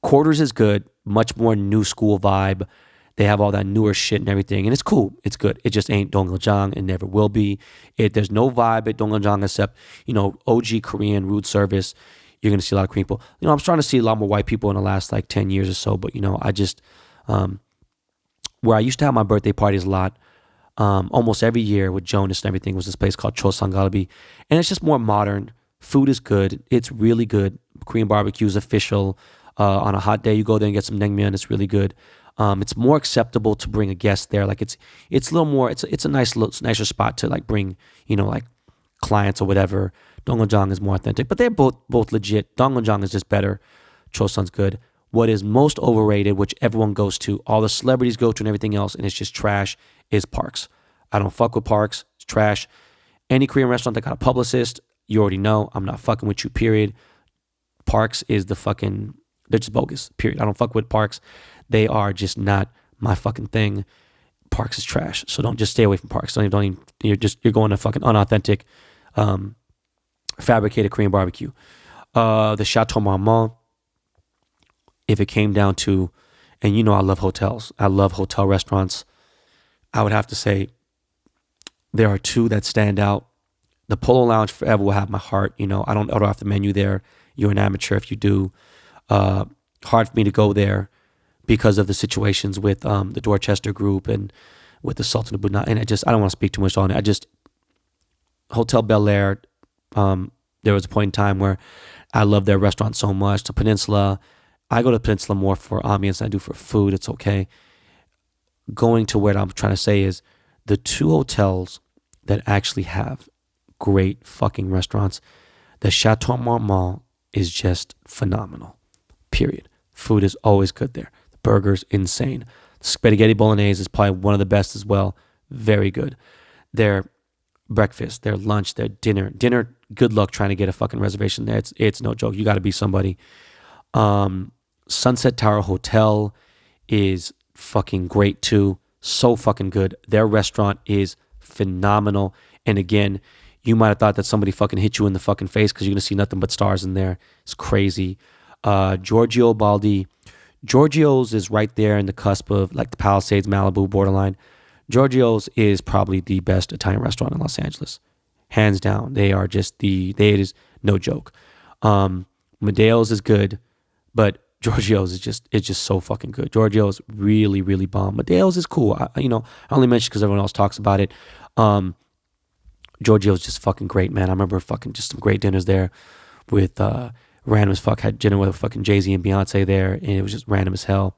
Quarters is good, much more new school vibe. They have all that newer shit and everything, and it's cool. It's good. It just ain't Dongiljeong. It never will be. There's no vibe at Dongiljeong except, OG Korean rude service. You're going to see a lot of Korean people. I'm starting to see a lot more white people in the last 10 years or so, but, I just, where I used to have my birthday parties a lot, almost every year with Jonas and everything, was this place called Chosangalbi, and it's just more modern. Food is good. It's really good. Korean barbecue is official. On a hot day, you go there and get some naengmyeon. It's really good. It's more acceptable to bring a guest there. Like it's a little more. It's a nicer spot to bring clients or whatever. Dongiljeong is more authentic, but they're both legit. Dongiljeong is just better. Chosun's good. What is most overrated, which everyone goes to, all the celebrities go to and everything else, and it's just trash, is Parks. I don't fuck with Parks. It's trash. Any Korean restaurant that got a publicist, you already know I'm not fucking with you, period. Parks is they're just bogus, period. I don't fuck with Parks. They are just not my fucking thing. Parks is trash. So don't just stay away from Parks. Don't even you're going to fucking unauthentic, fabricated Korean barbecue. The Chateau Marmont, if it came down to, and you know I love hotels. I love hotel restaurants. I would have to say there are two that stand out. The Polo Lounge forever will have my heart. You know, I don't order off the menu there. You're an amateur if you do. Hard for me to go there because of the situations with the Dorchester group and with the Sultan of Brunei. And I don't want to speak too much on it. Hotel Bel Air, there was a point in time where I loved their restaurant so much. The Peninsula, I go to Peninsula more for ambience than I do for food. It's okay. Going to where I'm trying to say is the two hotels that actually have great fucking restaurants. The Chateau Marmont is just phenomenal, period. Food is always good there. The burger's insane. The spaghetti bolognese is probably one of the best as well. Very good. Their breakfast, their lunch, their dinner. Dinner, good luck trying to get a fucking reservation there. It's no joke. You got to be somebody. Sunset Tower Hotel is fucking great too. So fucking good. Their restaurant is phenomenal. And again, you might have thought that somebody fucking hit you in the fucking face because you're going to see nothing but stars in there. It's crazy. Giorgio Baldi. Giorgio's is right there in the cusp of like the Palisades, Malibu borderline. Giorgio's is probably the best Italian restaurant in Los Angeles. Hands down. They are just it is no joke. Medeo's is good, but Giorgio's is just so fucking good. Giorgio's really, really bomb. Medeo's is cool. I only mention because everyone else talks about it. Giorgio's just fucking great, man. I remember fucking just some great dinners there with random as fuck. Had dinner with fucking Jay-Z and Beyonce there, and it was just random as hell.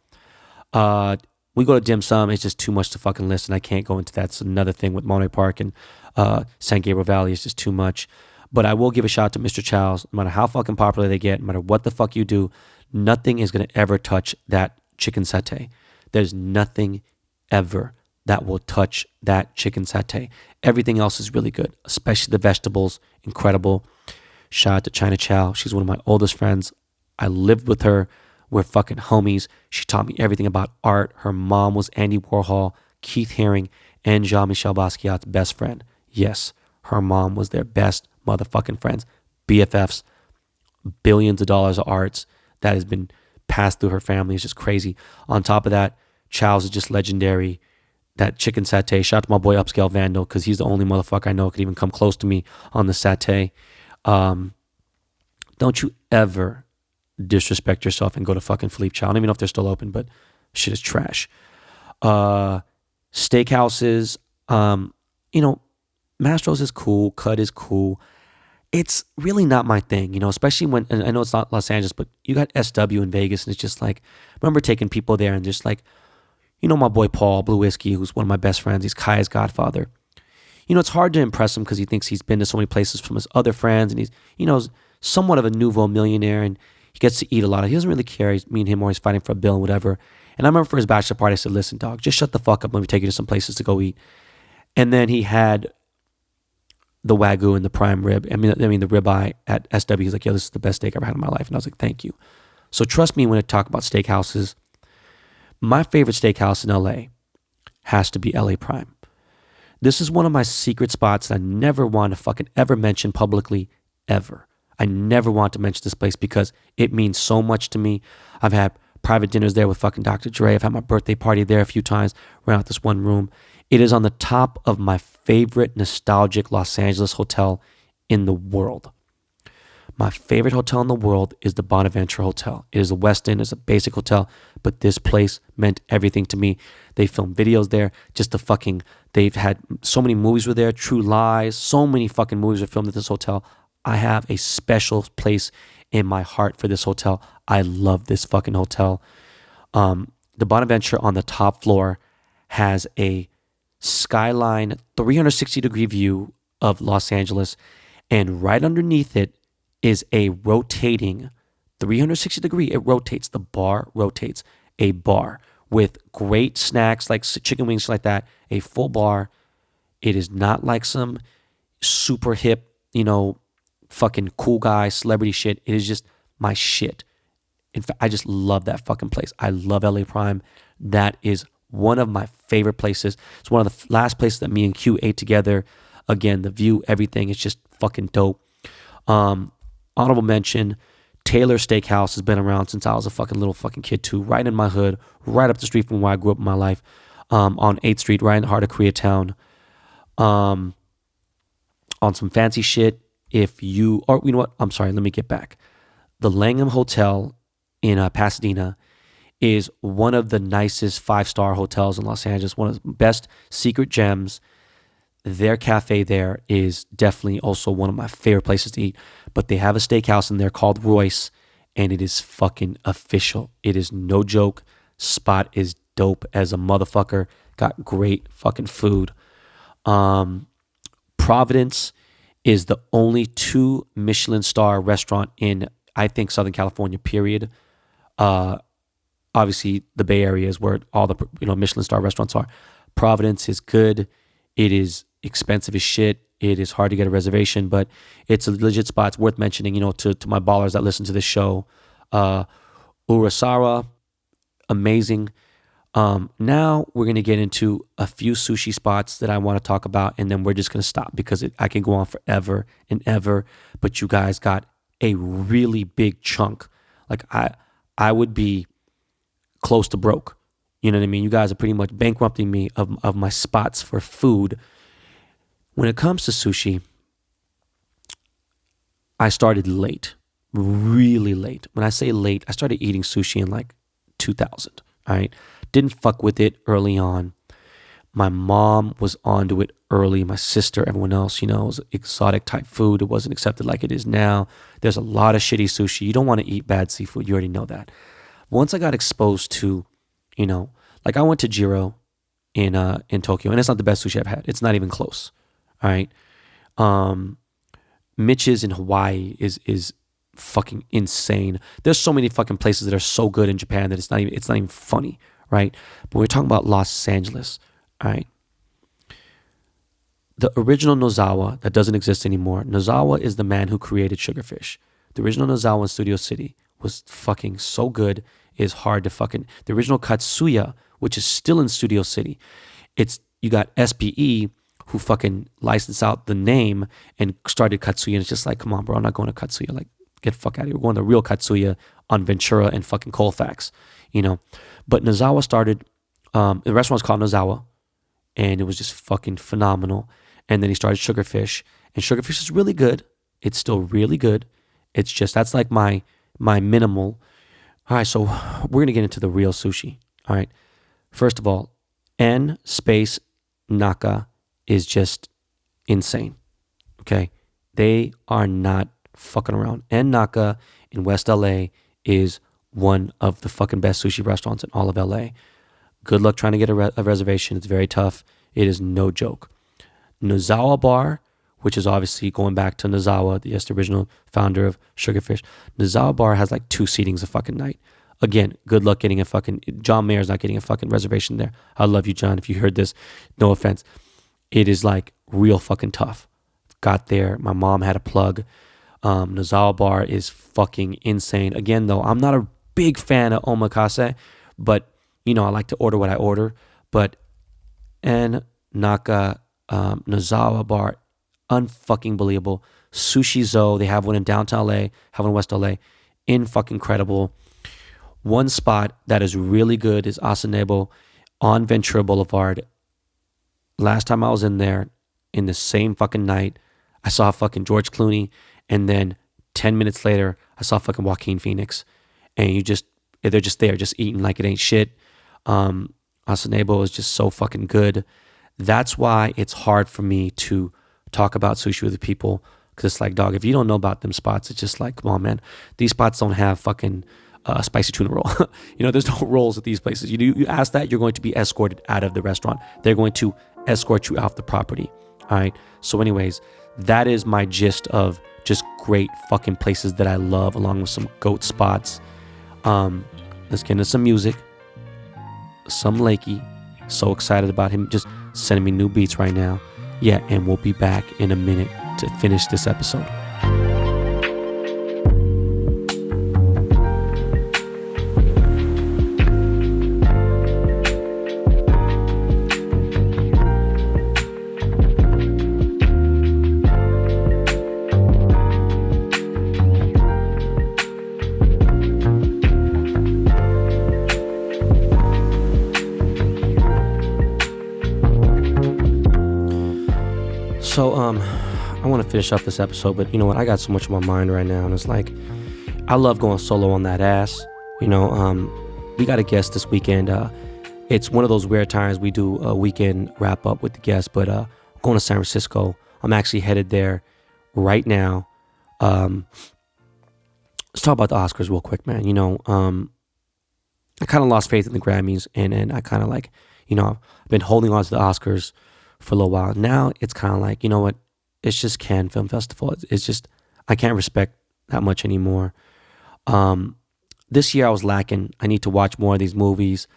We go to dim sum. It's just too much to fucking list, and I can't go into that. It's another thing with Monterey Park and San Gabriel Valley. It's just too much. But I will give a shout out to Mr. Chow's. No matter how fucking popular they get, no matter what the fuck you do, nothing is going to ever touch that chicken satay. There's nothing ever that will touch that chicken satay. Everything else is really good, especially the vegetables. Incredible. Shout out to China Chow. She's one of my oldest friends. I lived with her. We're fucking homies. She taught me everything about art. Her mom was Andy Warhol, Keith Haring, and Jean-Michel Basquiat's best friend. Yes, her mom was their best motherfucking friends. BFFs, billions of dollars of arts that has been passed through her family. It's just crazy. On top of that, Chow's is just legendary. That chicken satay. Shout out to my boy Upscale Vandal because he's the only motherfucker I know could even come close to me on the satay. Don't you ever disrespect yourself and go to fucking Philippe Chow. I don't even know if they're still open, but shit is trash. Steakhouses, Mastro's is cool. Cut is cool. It's really not my thing, especially when, and I know it's not Los Angeles, but you got SW in Vegas, and it's just like, I remember taking people there and just like, my boy Paul, Blue Whiskey, who's one of my best friends. He's Kaya's godfather. It's hard to impress him because he thinks he's been to so many places from his other friends, and he's, somewhat of a nouveau millionaire, and he gets to eat a lot. He doesn't really care. Me and him always fighting for a bill and whatever. And I remember for his bachelor party, I said, listen, dog, just shut the fuck up. Let me take you to some places to go eat. And then he had the Wagyu and the prime rib. I mean the ribeye at SW. He's like, yo, this is the best steak I've ever had in my life. And I was like, thank you. So trust me when I talk about steakhouses. My favorite steakhouse in LA has to be LA Prime. This is one of my secret spots that I never want to fucking ever mention publicly, ever. I never want to mention this place because it means so much to me. I've had private dinners there with fucking Dr. Dre. I've had my birthday party there a few times, ran out this one room. It is on the top of my favorite nostalgic Los Angeles hotel in the world. My favorite hotel in the world is the Bonaventure Hotel. It is a West End, it's a basic hotel, but this place meant everything to me. They filmed videos there, they've had so many movies were there, True Lies, so many fucking movies were filmed at this hotel. I have a special place in my heart for this hotel. I love this fucking hotel. The Bonaventure on the top floor has a skyline 360-degree view of Los Angeles, and right underneath it is a rotating 360-degree. It rotates. The bar rotates. A bar with great snacks like chicken wings like that. A full bar. It is not like some super hip, fucking cool guy, celebrity shit. It is just my shit. In fact, I just love that fucking place. I love LA Prime. That is one of my favorite places. It's one of the last places that me and Q ate together. Again, the view, everything is just fucking dope. Honorable mention, Taylor Steakhouse has been around since I was a fucking little fucking kid too. Right in my hood, right up the street from where I grew up in my life. On 8th Street, right in the heart of Koreatown. On some fancy shit, you know what? I'm sorry, let me get back. The Langham Hotel in Pasadena is one of the nicest 5-star hotels in Los Angeles, one of the best secret gems. Their cafe there is definitely also one of my favorite places to eat. But they have a steakhouse in there called Royce, and it is fucking official. It is no joke. Spot is dope as a motherfucker. Got great fucking food. Providence is the only 2 Michelin star restaurant in, I think, Southern California, period. Obviously, the Bay Area is where all the Michelin star restaurants are. Providence is good. It is expensive as shit. It is hard to get a reservation, but it's a legit spot. It's worth mentioning, to my ballers that listen to this show. Urasawa, amazing. Now we're going to get into a few sushi spots that I want to talk about, and then we're just going to stop because I can go on forever and ever, but you guys got a really big chunk. Like I would be close to broke. You know what I mean? You guys are pretty much bankrupting me of my spots for food. When it comes to sushi, I started late, really late. When I say late, I started eating sushi in like 2000, all right? Didn't fuck with it early on. My mom was onto it early. My sister, everyone else, it was exotic type food. It wasn't accepted like it is now. There's a lot of shitty sushi. You don't want to eat bad seafood. You already know that. Once I got exposed to, like I went to Jiro in Tokyo, and it's not the best sushi I've had. It's not even close. All right. Mitch's in Hawaii is fucking insane. There's so many fucking places that are so good in Japan that it's not even funny, right? But we're talking about Los Angeles, all right? The original Nozawa that doesn't exist anymore. Nozawa is the man who created Sugarfish. The original Nozawa in Studio City was fucking so good. It is hard to fucking. The original Katsuya, which is still in Studio City, you got SBE who fucking licensed out the name and started Katsuya, and it's just like, come on, bro, I'm not going to Katsuya. Like, get the fuck out of here. We're going to the real Katsuya on Ventura and fucking Colfax, But Nozawa started, the restaurant was called Nozawa, and it was just fucking phenomenal. And then he started Sugarfish, and Sugarfish is really good. It's still really good. It's just, that's like my minimal. All right, so we're going to get into the real sushi. All right. First of all, N space Naka is just insane. Okay. They are not fucking around. N Naka in West LA is one of the fucking best sushi restaurants in all of LA. Good luck trying to get a reservation. It's very tough. It is no joke. Nozawa Bar, which is obviously going back to Nozawa, the original founder of Sugarfish. Nozawa Bar has like 2 seatings a fucking night. Again, good luck getting John Mayer's not getting a fucking reservation there. I love you, John. If you heard this, no offense. It is like real fucking tough. Got there. My mom had a plug. Nozawa Bar is fucking insane. Again, though, I'm not a big fan of omakase, but, I like to order what I order. But N Naka, Nozawa Bar, unfucking believable. Sushi Zo, they have one in downtown LA, have one in West LA, fucking incredible. One spot that is really good is Asanebo on Ventura Boulevard. Last time I was in there, in the same fucking night, I saw fucking George Clooney, and then 10 minutes later, I saw fucking Joaquin Phoenix, and they're just there, just eating like it ain't shit. Asanebo is just so fucking good. That's why it's hard for me to talk about sushi with people, because it's like, dog, if you don't know about them spots, it's just like, come on, man. These spots don't have fucking spicy tuna roll. There's no rolls at these places. You ask that, you're going to be escorted out of the restaurant. They're going to escort you off the property. All right. So anyways, that is my gist of just great fucking places that I love, along with some goat spots. Let's get into some music. Some Lakey. So excited about him just sending me new beats right now. Yeah, and we'll be back in a minute to finish this episode. So, I want to finish up this episode, but you know what? I got so much on my mind right now, and it's like, I love going solo on that ass. You know, we got a guest this weekend. It's one of those rare times we do a weekend wrap up with the guest, but I'm going to San Francisco. I'm actually headed there right now. Let's talk about the Oscars real quick, man. You know, I kind of lost faith in the Grammys, and I kind of like, you know, I've been holding on to the Oscars for a little while. Now it's kind of like, you know what? It's just Cannes Film Festival. It's just, I can't respect that much anymore. This year I was lacking. I need to watch more of these movies,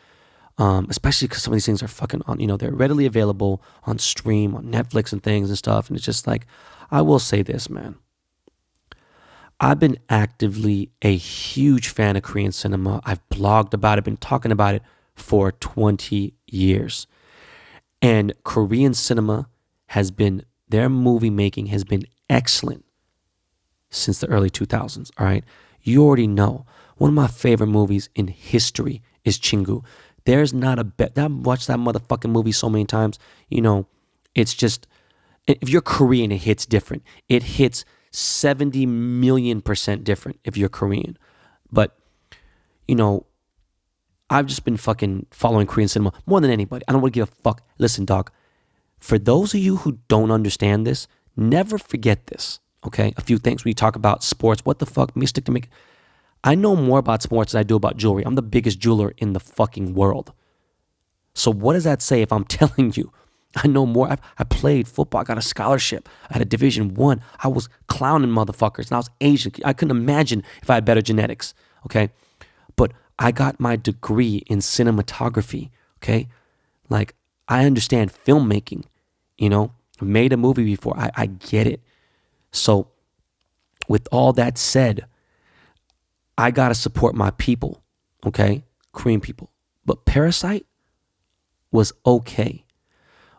especially because some of these things are fucking on, you know, they're readily available on stream, on Netflix and things and stuff. And it's just like, I will say this, man. I've been actively a huge fan of Korean cinema. I've blogged about it, been talking about it for 20 years. And Korean cinema has been, their movie making has been excellent since the early 2000s, all right? You already know. One of my favorite movies in history is Chingu. There's not a bet. I've watched that motherfucking movie so many times. You know, it's just, if you're Korean, it hits different. It hits 70 million% different if you're Korean. But, you know, I've just been fucking following Korean cinema more than anybody. I don't want to give a fuck. Listen, dog, for those of you who don't understand this, never forget this, okay? A few things. When you talk about sports, what the fuck? Me stick to make. I know more about sports than I do about jewelry. I'm the biggest jeweler in the fucking world. So what does that say if I'm telling you I know more? I played football. I got a scholarship. I had a Division I. I was clowning motherfuckers, and I was Asian. I couldn't imagine if I had better genetics, okay? But I got my degree in cinematography, okay? Like, I understand filmmaking, you know? I've made a movie before. I get it. So, with all that said, I got to support my people, okay? Korean people. But Parasite was okay.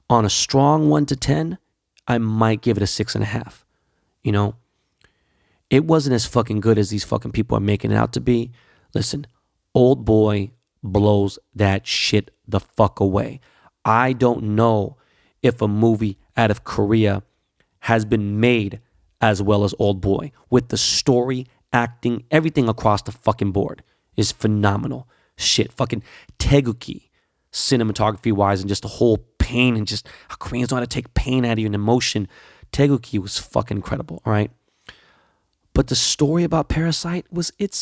On a strong 1 to 10, I might give it a 6.5, you know? It wasn't as fucking good as these fucking people are making it out to be. Listen, Old Boy blows that shit the fuck away. I don't know if a movie out of Korea has been made as well as Old Boy. With the story, acting, everything across the fucking board is phenomenal. Shit, fucking Taeguki, cinematography-wise, and just the whole pain and just how Koreans know how to take pain out of you and emotion. Taeguki was fucking incredible, all right? But the story about Parasite was, it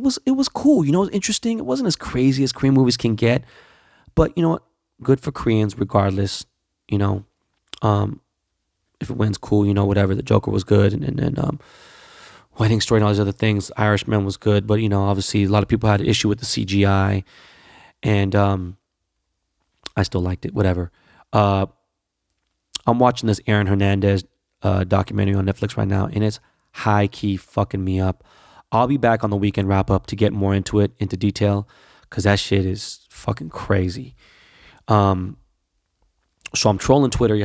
was cool. You know, it was interesting. It wasn't as crazy as Korean movies can get. But you know what? Good for Koreans regardless. You know, if it wins, cool. You know, whatever. The Joker was good. And Wedding Story and all these other things. Irishman was good. But, you know, obviously a lot of people had an issue with the CGI. And I still liked it. Whatever. I'm watching this Aaron Hernandez documentary on Netflix right now. And it's high-key fucking me up. I'll be back on the weekend wrap up to get more into it, into detail, because that shit is fucking crazy. So I'm strolling Twitter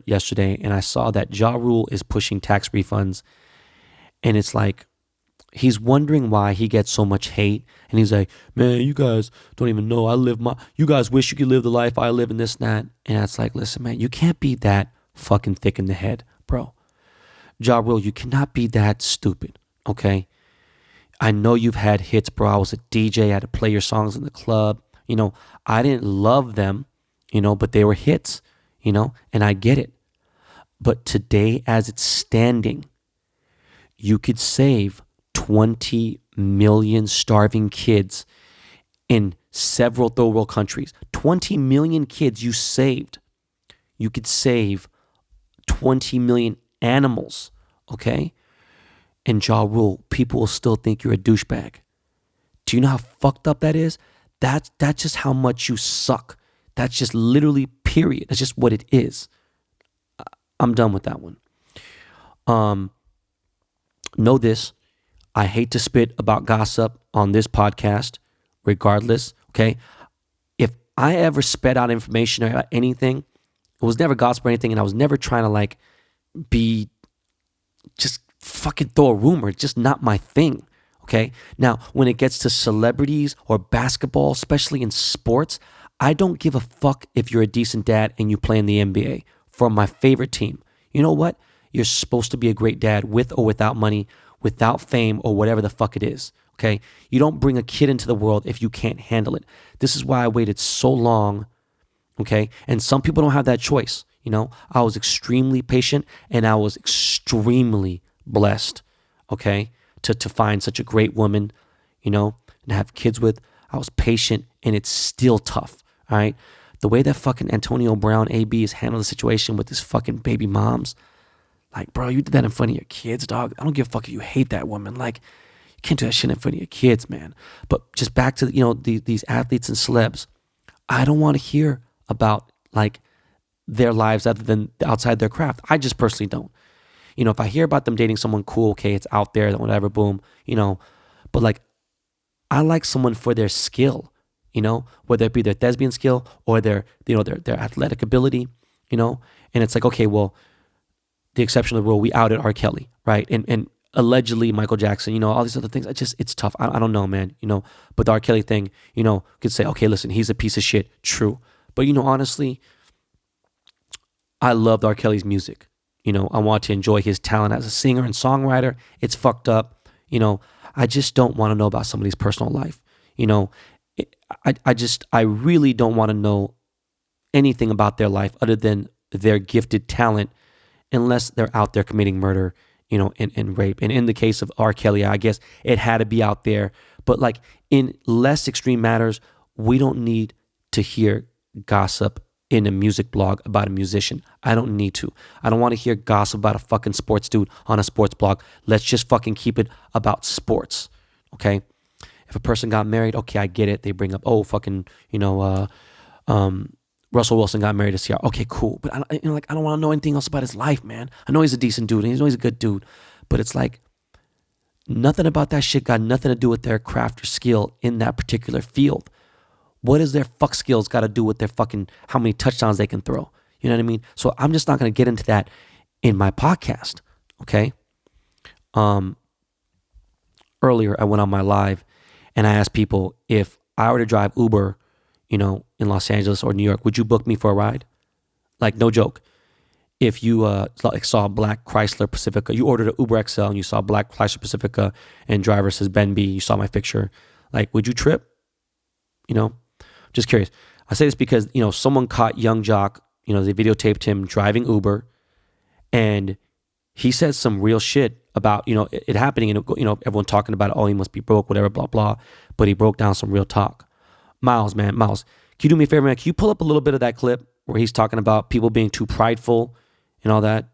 yesterday, and I saw that Ja Rule is pushing tax refunds, and it's like, he's wondering why he gets so much hate, and he's like, man, you guys don't even know, you guys wish you could live the life I live and this and that, and it's like, listen, man, you can't be that fucking thick in the head, bro. Ja Rule, you cannot be that stupid. Okay, I know you've had hits, bro. I was a DJ. I had to play your songs in the club. You know, I didn't love them, you know, but they were hits, you know, and I get it. But today, as it's standing, you could save 20 million starving kids in several third world countries. 20 million kids you saved. You could save 20 million animals, okay? And Ja Rule, people will still think you're a douchebag. Do you know how fucked up that is? That's just how much you suck. That's just literally period. That's just what it is. I'm done with that one. Know this. I hate to spit about gossip on this podcast, regardless, okay? If I ever spit out information or anything, it was never gossip or anything, and I was never trying to like be just fucking throw a rumor. It's just not my thing, okay? Now, when it gets to celebrities or basketball, especially in sports, I don't give a fuck if you're a decent dad and you play in the NBA for my favorite team. You know what? You're supposed to be a great dad with or without money, without fame, or whatever the fuck it is, okay? You don't bring a kid into the world if you can't handle it. This is why I waited so long, okay? And some people don't have that choice, you know? I was extremely patient and I was extremely blessed, okay? To find such a great woman, you know, and have kids with. I was patient and it's still tough, all right? The way that fucking Antonio Brown, AB, has handled the situation with his fucking baby moms, like, bro, you did that in front of your kids, dog. I don't give a fuck if you hate that woman. Like, you can't do that shit in front of your kids, man. But just back to, you know, these athletes and celebs, I don't want to hear about, like, their lives other than outside their craft. I just personally don't. You know, if I hear about them dating someone cool, okay, it's out there, whatever, boom, you know. But, like, I like someone for their skill, you know, whether it be their thespian skill or their, you know, their athletic ability, you know. And it's like, okay, well, the exception of the rule, we outed R. Kelly, right? And allegedly Michael Jackson, you know, all these other things. It's tough. I don't know, man, you know. But the R. Kelly thing, you know, could say, okay, listen, he's a piece of shit. True. But, you know, honestly, I loved R. Kelly's music. You know, I want to enjoy his talent as a singer and songwriter. It's fucked up. You know, I just don't want to know about somebody's personal life. You know, I really don't want to know anything about their life other than their gifted talent, unless they're out there committing murder, you know, and rape. And in the case of R. Kelly, I guess it had to be out there. But like in less extreme matters, we don't need to hear gossip in a music blog about a musician. I don't need to. I don't want to hear gossip about a fucking sports dude on a sports blog. Let's just fucking keep it about sports, okay? If a person got married, okay, I get it. They bring up, oh, fucking, you know, Russell Wilson got married this year. Okay, cool. But I don't want to know anything else about his life, man. I know he's a decent dude and I know he's a good dude, but it's like nothing about that shit got nothing to do with their craft or skill in that particular field. What does their fuck skills got to do with their fucking how many touchdowns they can throw? You know what I mean? So I'm just not going to get into that in my podcast, okay? Earlier I went on my live and I asked people, if I were to drive Uber, you know, in Los Angeles or New York, would you book me for a ride? Like, no joke. If you saw a black Chrysler Pacifica, you ordered an Uber XL and you saw a black Chrysler Pacifica and driver says Ben B, you saw my picture, like, would you trip? You know, just curious. I say this because, you know, someone caught Young Jock, you know, they videotaped him driving Uber and he said some real shit about, you know, it happening and, you know, everyone talking about, oh, he must be broke, whatever, blah, blah. But he broke down some real talk. Miles, can you do me a favor, man? Can you pull up a little bit of that clip where he's talking about people being too prideful and all that?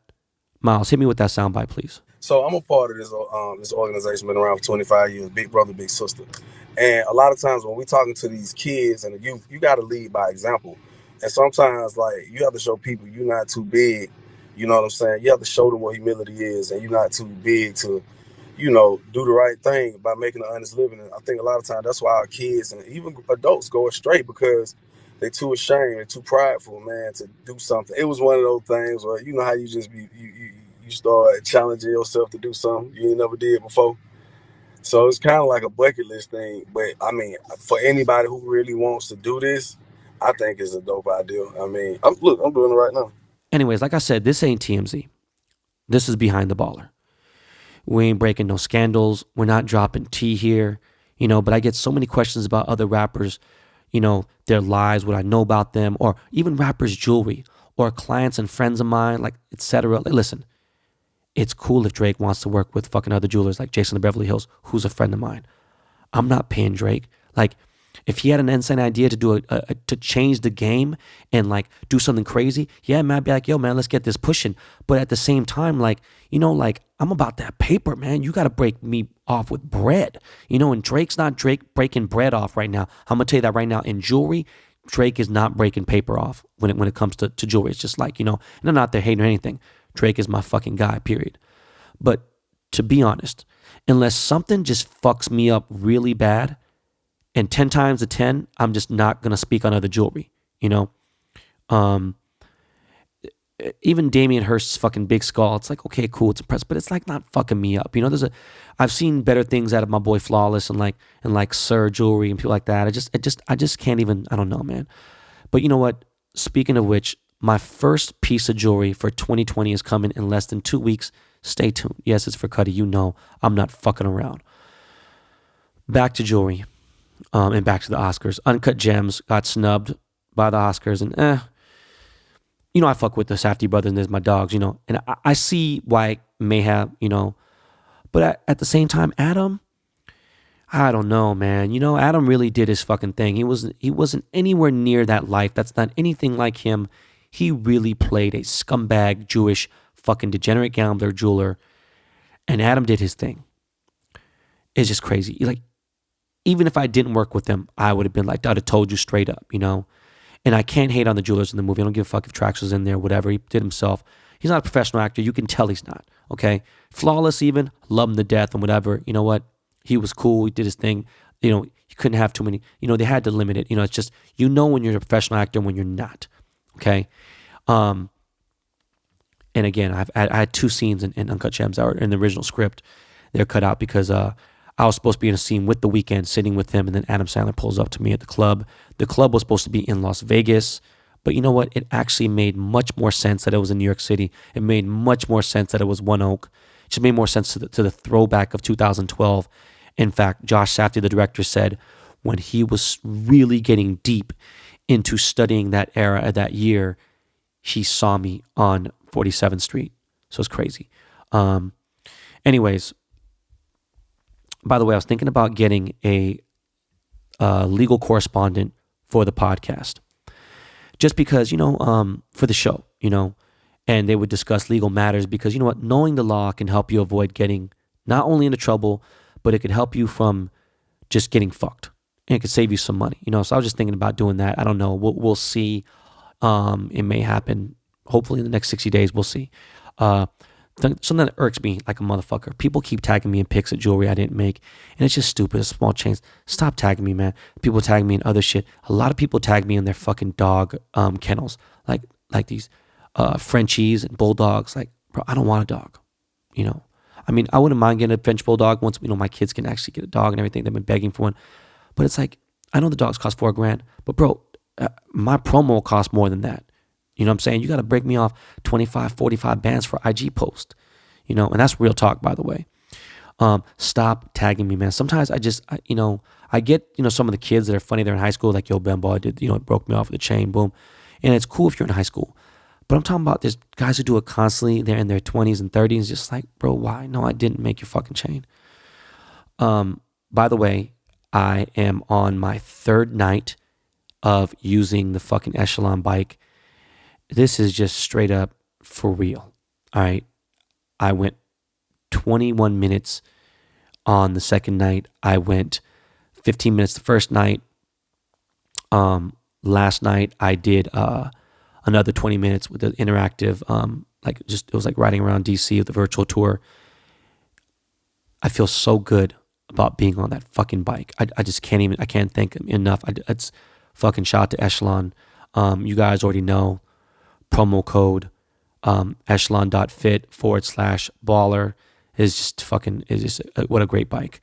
Miles, hit me with that soundbite, please. So I'm a part of this organization, been around for 25 years, Big Brother, Big Sister. And a lot of times when we're talking to these kids and the youth, you got to lead by example. And sometimes, like, you have to show people you're not too big. You know what I'm saying? You have to show them what humility is, and you're not too big to, you know, do the right thing by making an honest living. And I think a lot of times that's why our kids and even adults go astray, because they're too ashamed and too prideful, man, to do something. It was one of those things where, you know how you just be, you start challenging yourself to do something you ain't never did before. So it's kind of like a bucket list thing. But I mean, for anybody who really wants to do this, I think it's a dope idea. I mean, I'm doing it right now. Anyways, like I said, this ain't TMZ. This is Behind the Baller. We ain't breaking no scandals. We're not dropping tea here, you know, but I get so many questions about other rappers, you know, their lives, what I know about them, or even rappers' jewelry, or clients and friends of mine, like, etc. Like, listen, it's cool if Drake wants to work with fucking other jewelers like Jason of Beverly Hills, who's a friend of mine. I'm not paying Drake. Like, if he had an insane idea to do to change the game and like do something crazy, yeah, man, I'd be like, yo, man, let's get this pushing. But at the same time, like, you know, like, I'm about that paper, man. You got to break me off with bread, you know, and Drake's not breaking bread off right now. I'm going to tell you that right now. In jewelry, Drake is not breaking paper off when it comes to jewelry. It's just like, and I'm not there hating or anything. Drake is my fucking guy, period. But to be honest, unless something just fucks me up really bad, and 10 times to 10, I'm just not going to speak on other jewelry, Even Damien Hirst's fucking big skull, it's like, okay, cool, it's impressive, but it's like not fucking me up. I've seen better things out of my boy Flawless and like Sir Jewelry and people like that. I just can't even, I don't know, man. But you know what? Speaking of which, my first piece of jewelry for 2020 is coming in less than 2 weeks. Stay tuned. Yes, it's for Cuddy. I'm not fucking around. Back to jewelry, and back to the Oscars. Uncut Gems got snubbed by the Oscars, and I fuck with the Safdie brothers and there's my dogs, and I see why it may have, but at the same time, Adam, I don't know, man. Adam really did his fucking thing. He wasn't anywhere near that life. That's not anything like him. He really played a scumbag, Jewish, fucking degenerate gambler, jeweler, and Adam did his thing. It's just crazy. Even if I didn't work with him, I would have been like, I'd have told you straight up, And I can't hate on the jewelers in the movie. I don't give a fuck if Trax was in there, whatever. He did himself. He's not a professional actor. You can tell he's not, okay? Flawless even, love him to death and whatever. You know what? He was cool. He did his thing. You couldn't have too many. They had to limit it. It's just, when you're a professional actor and when you're not, okay? And again, I had 2 scenes in Uncut Gems that were in the original script. They're cut out because I was supposed to be in a scene with The Weeknd, sitting with him, and then Adam Sandler pulls up to me at the club. The club was supposed to be in Las Vegas, but you know what? It actually made much more sense that it was in New York City. It made much more sense that it was One Oak. It just made more sense to the throwback of 2012. In fact, Josh Safdie, the director, said when he was really getting deep into studying that era, that year, he saw me on 47th Street. So it's crazy. Anyways, by the way, I was thinking about getting a legal correspondent for the podcast. Just because, for the show, and they would discuss legal matters because, knowing the law can help you avoid getting not only into trouble, but it could help you from just getting fucked. And it could save you some money, So I was just thinking about doing that. I don't know. We'll see. It may happen. Hopefully in the next 60 days, we'll see. Something that irks me like a motherfucker. People keep tagging me in pics of jewelry I didn't make, and it's just stupid. It's small chains. Stop tagging me, man. People tag me in other shit. A lot of people tag me in their fucking dog kennels, like these Frenchies and bulldogs. Like, bro, I don't want a dog. I mean, I wouldn't mind getting a French bulldog once my kids can actually get a dog and everything. They've been begging for one, but it's like, I know the dogs cost $4,000, but bro, my promo costs more than that. You know what I'm saying? You got to break me off 25, 45 bands for IG post, and that's real talk, by the way. Stop tagging me, man. Sometimes I get, some of the kids that are funny. They're in high school, like, yo, Bembo, I did, it broke me off with a chain, boom. And it's cool if you're in high school. But I'm talking about there's guys who do it constantly. They're in their 20s and 30s. Just like, bro, why? No, I didn't make your fucking chain. By the way, I am on my 3rd night of using the fucking Echelon bike. This is just straight up for real. All right. I went 21 minutes on the 2nd night. I went 15 minutes the first night. Last night I did another 20 minutes with the interactive, it was like riding around DC with the virtual tour. I feel so good about being on that fucking bike. I just I can't thank enough. It's fucking shout out to Echelon. You guys already know. Promo code echelon.fit/baller is just what a great bike.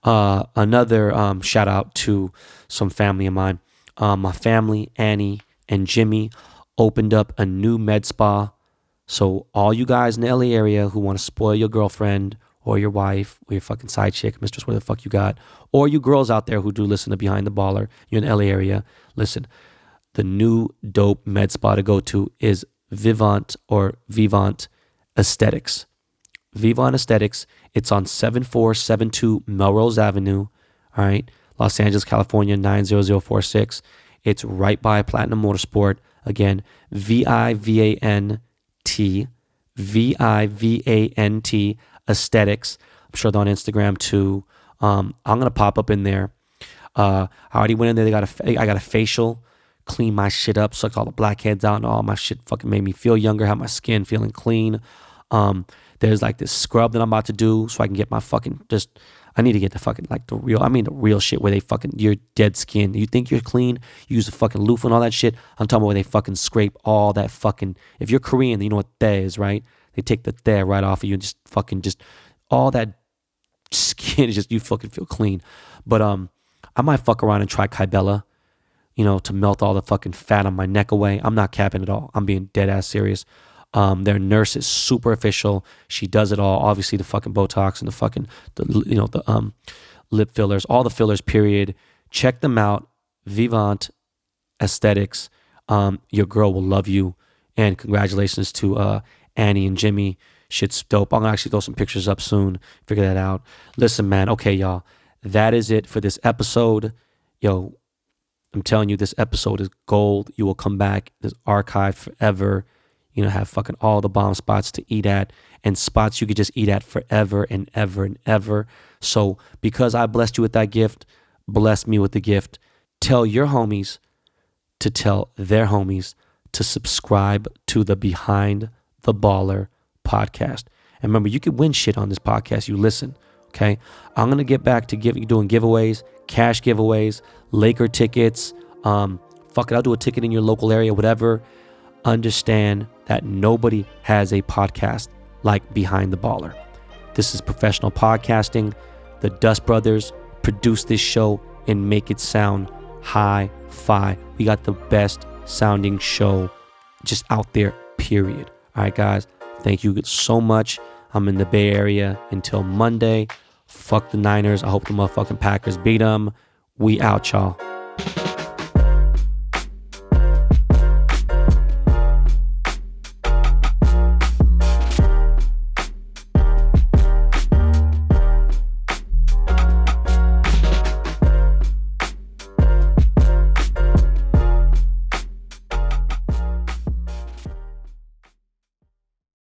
Another shout out to some family of mine. My family, Annie and Jimmy, opened up a new med spa. So all you guys in the LA area who want to spoil your girlfriend or your wife or your fucking side chick, mistress, whatever the fuck you got, or you girls out there who do listen to Behind the Baller, you're in the LA area, listen. The new dope med spa to go to is Vivant Aesthetics. Vivant Aesthetics. It's on 7472 Melrose Avenue. All right. Los Angeles, California, 90046. It's right by Platinum Motorsport. Again, Vivant Aesthetics. I'm sure they're on Instagram too. I'm going to pop up in there. I already went in there. I got a facial clean my shit up, suck all the blackheads out, and all my shit fucking made me feel younger, have my skin feeling clean. There's like this scrub that I'm about to do so I can get my fucking I need to get the fucking like the real shit where they fucking your dead skin. You think you're clean, you use the fucking loofah and all that shit. I'm talking about where they fucking scrape all that fucking, if you're Korean, you know what the is, right? They take the there right off of you and just all that skin is just, you fucking feel clean. But I might fuck around and try Kybella, to melt all the fucking fat on my neck away. I'm not capping at all. I'm being dead ass serious. Their nurse is super official. She does it all. Obviously the fucking Botox and the fucking, the lip fillers, all the fillers, period. Check them out. Vivant Aesthetics. Your girl will love you. And congratulations to Annie and Jimmy. Shit's dope. I'm gonna actually throw some pictures up soon. Figure that out. Listen, man. Okay, y'all. That is it for this episode. Yo, I'm telling you, this episode is gold. You will come back. This archive forever. Have fucking all the bomb spots to eat at and spots you could just eat at forever and ever and ever. So because I blessed you with that gift, bless me with the gift. Tell your homies to tell their homies to subscribe to the Behind the Baller podcast. And remember, you can win shit on this podcast. You listen, okay? I'm going to get back to doing giveaways, cash giveaways, Laker tickets. Fuck it, I'll do a ticket in your local area, whatever. Understand that nobody has a podcast like Behind the Baller. This is professional podcasting. The Dust Brothers produce this show and make it sound hi-fi. We got the best sounding show just out there, period. All right, guys. Thank you so much. I'm in the Bay Area until Monday. Fuck the Niners. I hope the motherfucking Packers beat them. We out, y'all.